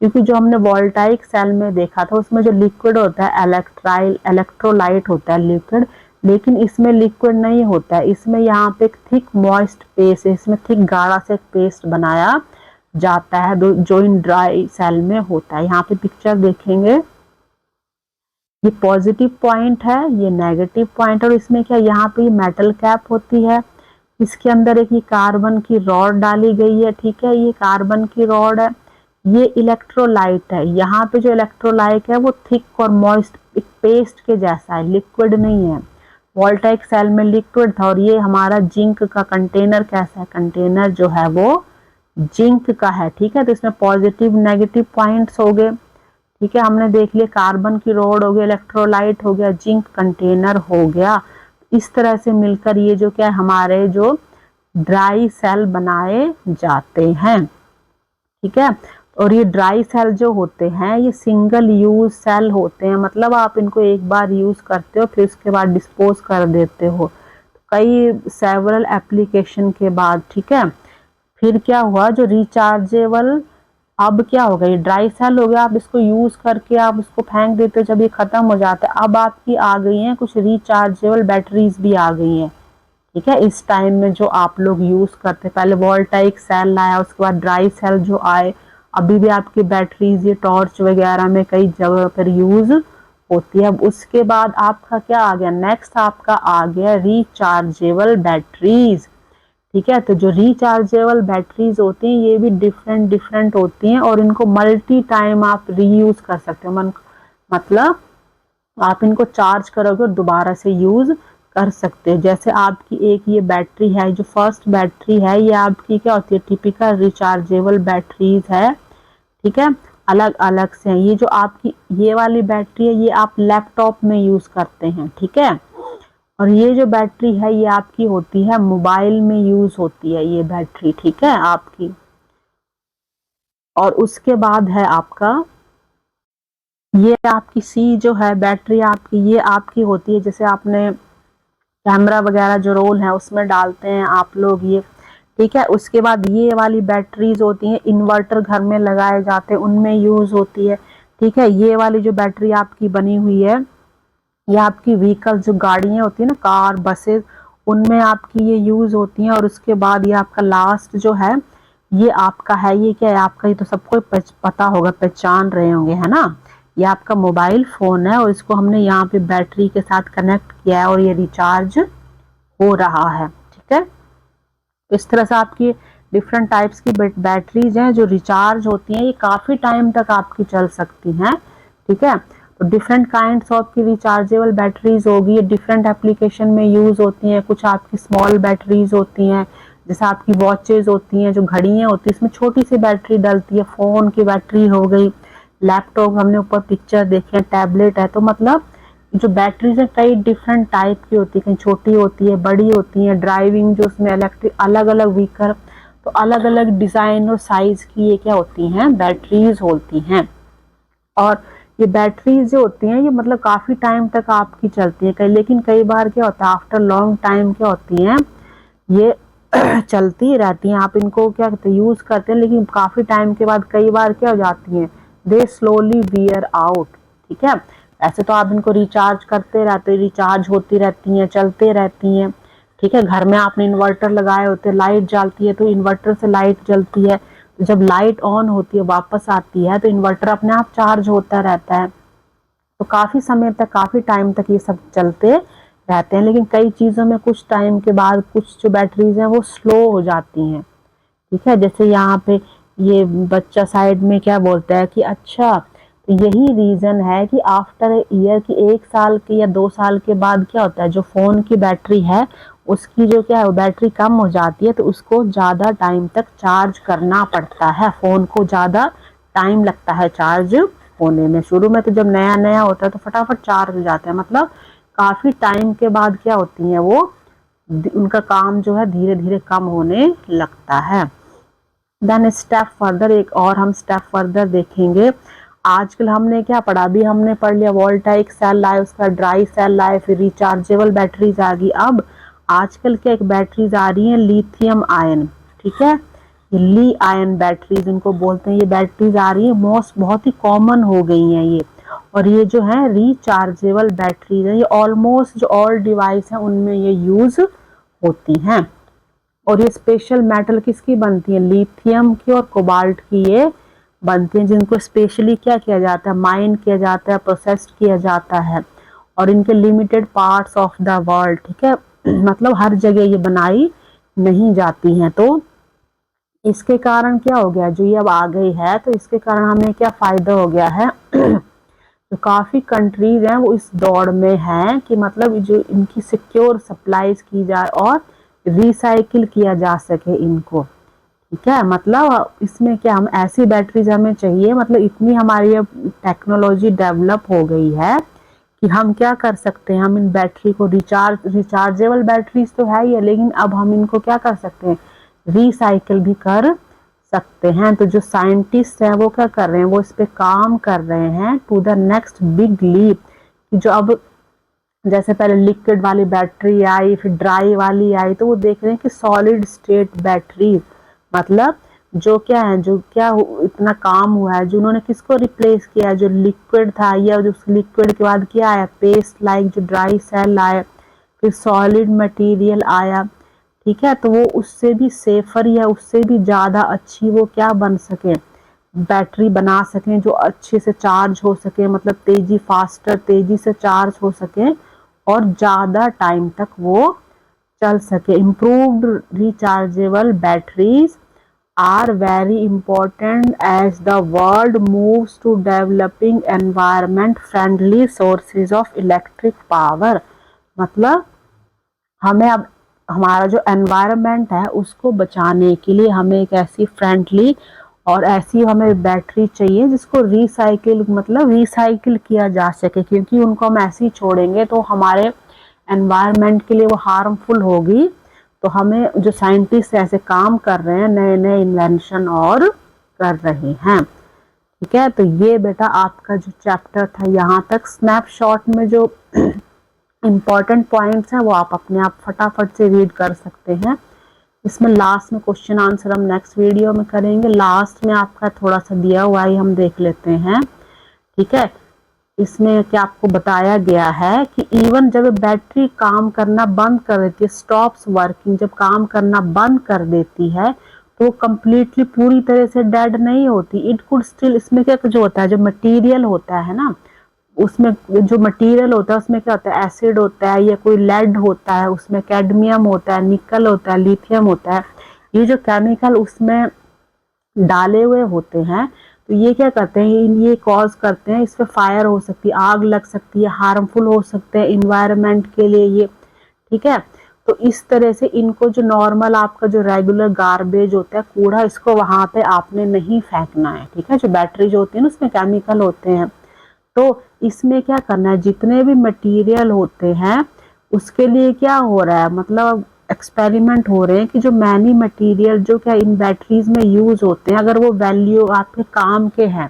Speaker 1: क्योंकि जो हमने वोल्टाइक सेल में देखा था उसमें जो लिक्विड होता है इलेक्ट्रोलाइट होता है लिक्विड, लेकिन इसमें लिक्विड नहीं होता है, इसमें यहाँ पे एक थिक मॉइस्ट पेस्ट है, इसमें थिक गाढ़ा से पेस्ट बनाया जाता है जो इन ड्राई सेल में होता है। यहाँ पे पिक्चर देखेंगे, ये पॉजिटिव पॉइंट है, ये नेगेटिव पॉइंट, और इसमें क्या, यहाँ पे ये मेटल कैप होती है, इसके अंदर एक ये कार्बन की रॉड डाली गई है। ठीक है, ये कार्बन की रॉड है, ये इलेक्ट्रोलाइट है, यहाँ पे जो इलेक्ट्रोलाइट है वो थिक और मॉइस्ट पेस्ट के जैसा है, लिक्विड नहीं है। वोल्टाइक सेल में लिक्विड था, और ये हमारा जिंक का कंटेनर कैसा है, कंटेनर जो है वो जिंक का है। ठीक है, तो इसमें पॉजिटिव नेगेटिव पॉइंट्स हो गए। ठीक है, हमने देख लिया कार्बन की रॉड हो गया, इलेक्ट्रोलाइट हो गया, जिंक कंटेनर हो गया। इस तरह से मिलकर ये जो क्या हमारे जो ड्राई सेल बनाए जाते हैं। ठीक है, और ये ड्राई सेल जो होते हैं ये सिंगल यूज सेल होते हैं, मतलब आप इनको एक बार यूज करते हो फिर उसके बाद डिस्पोज कर देते हो कई सेवरल एप्लीकेशन के बाद। ठीक है, फिर क्या हुआ, जो रिचार्जेबल, अब क्या हो गया, ये ड्राई सेल हो गया, आप इसको यूज करके आप उसको फेंक देते हो जब ये खत्म हो जाता है। अब आपकी आ गई हैं कुछ रिचार्जेबल बैटरीज भी आ गई हैं। ठीक है, इस टाइम में जो आप लोग यूज करते, पहले वोल्टाइक सेल आया, उसके बाद ड्राई सेल जो आए, अभी भी आपकी बैटरीज ये टॉर्च वगैरह में कई जगह पर यूज होती है। अब उसके बाद आपका क्या आ गया, नेक्स्ट आपका आ गया रिचार्जेबल बैटरीज। ठीक है, तो जो रिचार्जेबल बैटरीज होती हैं ये भी डिफरेंट डिफरेंट होती हैं, और इनको मल्टी टाइम आप रीयूज कर सकते हो, मतलब आप इनको चार्ज करोगे और दोबारा से यूज कर सकते हो। जैसे आपकी एक ये बैटरी है, जो फर्स्ट बैटरी है ये आपकी क्या होती है, टिपिकल रिचार्जेबल बैटरीज है। ठीक है, अलग अलग से हैं। ये जो आपकी ये वाली बैटरी है ये आप लैपटॉप में यूज करते हैं। ठीक है, और ये जो बैटरी है ये आपकी होती है मोबाइल में यूज होती है ये बैटरी। ठीक है आपकी, और उसके बाद है आपका ये आपकी सी जो है बैटरी आपकी, ये आपकी होती है, जैसे आपने कैमरा वगैरह जो रोल है उसमें डालते हैं आप लोग ये। ठीक है, उसके बाद ये वाली बैटरीज होती हैं इन्वर्टर घर में लगाए जाते हैं उनमें यूज होती है। ठीक है, ये वाली जो बैटरी आपकी बनी हुई है ये आपकी व्हीकल जो गाड़ियां होती है ना, कार बसेस, उनमें आपकी ये यूज होती हैं। और उसके बाद ये आपका लास्ट जो है ये आपका है, ये क्या है आपका, ये तो सबको पता होगा, पहचान रहे होंगे, है ना, ये आपका मोबाइल फोन है, और इसको हमने यहाँ पे बैटरी के साथ कनेक्ट किया है और ये रिचार्ज हो रहा है। ठीक है, इस तरह से आपकी डिफरेंट टाइप्स की बैटरीज हैं जो रिचार्ज होती हैं, ये काफ़ी टाइम तक आपकी चल सकती हैं। ठीक है, तो डिफरेंट काइंड्स ऑफ की रिचार्जेबल बैटरीज होगी, ये डिफरेंट एप्लीकेशन में यूज़ होती हैं। कुछ आपकी स्मॉल बैटरीज होती हैं, जैसे आपकी वॉचेज होती हैं, जो घड़ियाँ होती हैं इसमें छोटी सी बैटरी डलती है, फ़ोन की बैटरी हो गई, लैपटॉप हमने ऊपर पिक्चर देखे, टैबलेट है, तो मतलब जो बैटरीज है कई डिफरेंट टाइप की होती है, कहीं छोटी होती है, बड़ी होती है, ड्राइविंग जो उसमें इलेक्ट्रिक अलग अलग व्हीकल, तो अलग अलग डिज़ाइन और साइज की ये क्या होती हैं, बैटरीज होती हैं। और ये बैटरीज जो होती हैं ये मतलब काफ़ी टाइम तक आपकी चलती है कई, लेकिन कई बार क्या होता है आफ्टर लॉन्ग टाइम क्या होती हैं ये चलती रहती हैं, आप इनको क्या कहते हैं यूज़ करते हैं, लेकिन काफ़ी टाइम के बाद कई बार क्या हो जाती हैं, दे स्लोली वियर आउट। ठीक है, ऐसे तो आप इनको रिचार्ज करते रहते, रिचार्ज होती रहती हैं, चलते रहती हैं। ठीक है, घर में आपने इन्वर्टर लगाए होते, लाइट जलती है तो इन्वर्टर से लाइट जलती है, तो जब लाइट ऑन होती है वापस आती है तो इन्वर्टर अपने आप चार्ज होता रहता है, तो काफ़ी समय तक, काफ़ी टाइम तक ये सब चलते रहते हैं। लेकिन कई चीज़ों में कुछ टाइम के बाद कुछ जो बैटरीज हैं वो स्लो हो जाती हैं। ठीक है, जैसे यहाँ पे ये बच्चा साइड में क्या बोलता है कि अच्छा, तो यही रीज़न है कि आफ्टर ईयर की 1 साल के या 2 साल के बाद क्या होता है, जो फ़ोन की बैटरी है उसकी जो क्या है बैटरी कम हो जाती है, तो उसको ज़्यादा टाइम तक चार्ज करना पड़ता है। फ़ोन को ज़्यादा टाइम लगता है चार्ज होने में। शुरू में तो जब नया नया होता है तो फटाफट चार्ज हो जाता है, मतलब काफ़ी टाइम के बाद क्या होती हैं वो, उनका काम जो है धीरे धीरे कम होने लगता है। देन स्टेप फर्दर, एक और हम स्टेप फर्दर देखेंगे। आजकल हमने क्या पढ़ा, अभी हमने पढ़ लिया वोल्टाइक सेल लाए, उसका ड्राई सेल लाए, फिर रिचार्जेबल बैटरीज आ गई। अब आजकल क्या एक बैटरीज आ रही हैं लिथियम आयन, ठीक है, ये ली आयन बैटरीज उनको बोलते हैं। ये बैटरीज आ रही है मोस्ट, बहुत ही कॉमन हो गई हैं ये, और ये जो है रिचार्जेबल बैटरीज है। ये ऑलमोस्ट जो ऑल डिवाइस है उनमें ये यूज होती हैं। और ये स्पेशल मेटल किसकी बनती है, लिथियम की और कोबाल्ट की ये बनती हैं, जिनको स्पेशली क्या किया जाता है, माइन किया जाता है, प्रोसेस्ड किया जाता है, और इनके limited parts of the world, ठीक है, मतलब हर जगह ये बनाई नहीं जाती हैं। तो इसके कारण क्या हो गया, जो ये अब आ गई है तो इसके कारण हमें क्या फायदा हो गया है तो काफ़ी कंट्रीज हैं वो इस दौड़ में हैं कि मतलब जो इनकी सिक्योर सप्लाईज की जाए और रिसाइकिल किया जा सके इनको, ठीक है। मतलब इसमें क्या, हम ऐसी बैटरीज हमें चाहिए, मतलब इतनी हमारी अब टेक्नोलॉजी डेवलप हो गई है कि हम क्या कर सकते हैं, हम इन बैटरी को रिचार्जेबल बैटरीज तो है ही है, लेकिन अब हम इनको क्या कर सकते हैं, रिसाइकिल भी कर सकते हैं। तो जो साइंटिस्ट हैं वो क्या कर रहे हैं, वो इस पे काम कर रहे हैं to the next big leap, कि जो अब जैसे पहले लिक्विड वाली बैटरी आई, फिर ड्राई वाली आई, तो वो देख रहे हैं कि सॉलिड स्टेट बैटरी, मतलब जो क्या है, जो क्या इतना काम हुआ है, जो उन्होंने किसको रिप्लेस किया है, जो लिक्विड था, या जो लिक्विड के बाद क्या आया, पेस्ट लाइक जो ड्राई सेल आया, फिर सॉलिड मटेरियल आया, ठीक है। तो वो उससे भी सेफर या उससे भी ज़्यादा अच्छी वो क्या बन सके, बैटरी बना सकें, जो अच्छे से चार्ज हो सके, मतलब फास्टर तेजी से चार्ज हो सके और ज़्यादा टाइम तक वो चल सके। Improved rechargeable batteries are very important as the world moves to developing environment friendly sources of electric power। मतलब हमें अब हमारा जो एनवायरनमेंट है उसको बचाने के लिए हमें एक ऐसी फ्रेंडली और ऐसी हमें बैटरी चाहिए जिसको रिसाइकिल, मतलब रिसाइकिल किया जा सके, क्योंकि उनको हम ऐसे ही छोड़ेंगे तो हमारे एनवायरनमेंट के लिए वो हार्मफुल होगी। तो हमें जो साइंटिस्ट ऐसे काम कर रहे हैं, नए नए इन्वेंशन और कर रहे हैं, ठीक है। तो ये बेटा आपका जो चैप्टर था यहाँ तक, स्नैपशॉट में जो इम्पॉर्टेंट पॉइंट्स हैं वो आप अपने आप फटाफट से रीड कर सकते हैं। इसमें लास्ट में क्वेश्चन आंसर हम नेक्स्ट वीडियो में करेंगे। लास्ट में आपका थोड़ा सा दिया हुआ ही हम देख लेते हैं, ठीक है। इसमें क्या आपको बताया गया है कि इवन जब बैटरी काम करना बंद कर देती है, स्टॉप्स वर्किंग, जब काम करना बंद कर देती है तो कंप्लीटली पूरी तरह से डेड नहीं होती, इट कुड स्टिल, इसमें क्या जो होता है, जो मटेरियल होता है ना, उसमें जो मटेरियल होता है उसमें क्या होता है, एसिड होता है या कोई लेड होता है, उसमें कैडमियम होता है, निकल होता है, लिथियम होता है, ये जो केमिकल उसमें डाले हुए होते हैं, तो ये क्या करते हैं, ये कॉज करते हैं, इस पे फायर हो सकती है, आग लग सकती है, हार्मफुल हो सकते हैं इन्वायरमेंट के लिए ये, ठीक है। तो इस तरह से इनको जो नॉर्मल आपका जो रेगुलर गार्बेज होता है, कूड़ा, इसको वहां पे आपने नहीं फेंकना है, ठीक है। जो बैटरी जो होती है ना उसमें केमिकल होते हैं, तो इसमें क्या करना है, जितने भी मटेरियल होते हैं उसके लिए क्या हो रहा है, मतलब एक्सपेरिमेंट हो रहे हैं कि जो मैनी मटेरियल जो क्या इन बैटरीज में यूज होते हैं, अगर वो वैल्यू आपके काम के हैं,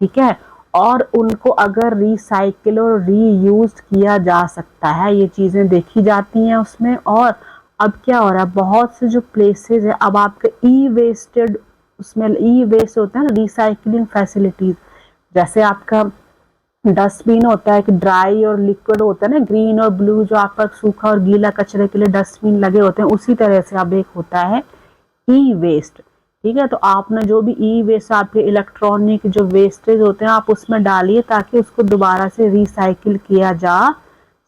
Speaker 1: ठीक है, और उनको अगर रिसाइकिल और रीयूज किया जा सकता है, ये चीजें देखी जाती हैं उसमें। और अब क्या हो रहा है, बहुत से जो प्लेसेस है, अब आपके ई वेस्टेड, उसमें ई वेस्ट होता है ना, रिसाइकलिंग फैसिलिटीज, जैसे आपका डस्टबिन होता है कि ड्राई और लिक्विड होता है ना, ग्रीन और ब्लू, जो आपका सूखा और गीला कचरे के लिए डस्टबिन लगे होते हैं, उसी तरह से अब एक होता है ई वेस्ट, ठीक है। तो आपने जो भी ई वेस्ट, आपके इलेक्ट्रॉनिक जो वेस्टेज होते हैं, आप उसमें डालिए ताकि उसको दोबारा से रिसाइकिल किया जा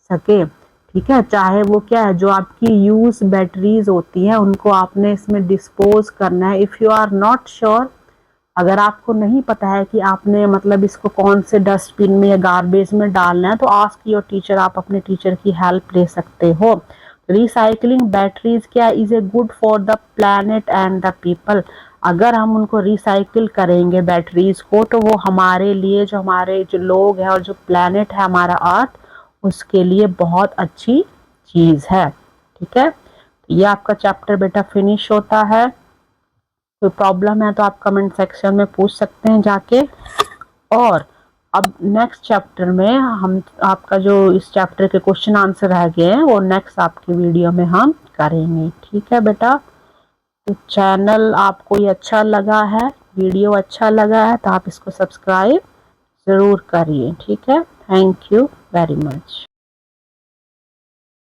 Speaker 1: सके, ठीक है। चाहे वो क्या है, जो आपकी यूज बैटरीज होती हैं उनको आपने इसमें डिस्पोज करना है। If you are not sure अगर आपको नहीं पता है कि आपने मतलब इसको कौन से डस्टबिन में या गार्बेज में डालना है, तो आस्क योर टीचर, आप अपने टीचर की हेल्प ले सकते हो। रिसाइकलिंग बैटरीज क्या is a good for the planet and the people. अगर हम उनको रिसाइकिल करेंगे बैटरीज को, तो वो हमारे लिए, जो हमारे जो लोग हैं और जो प्लैनेट है हमारा अर्थ, उसके लिए बहुत अच्छी चीज है। ठीक है, ये आपका चैप्टर बेटा फिनिश होता है। कोई प्रॉब्लम है तो आप कमेंट सेक्शन में पूछ सकते हैं जाके। और अब नेक्स्ट चैप्टर में हम आपका जो इस चैप्टर के क्वेश्चन आंसर रह गए हैं वो नेक्स्ट आपकी वीडियो में हम करेंगे। ठीक है बेटा, तो चैनल आपको ये अच्छा लगा है, वीडियो अच्छा लगा है, तो आप इसको सब्सक्राइब ज़रूर करिए। ठीक है, थैंक यू वेरी मच।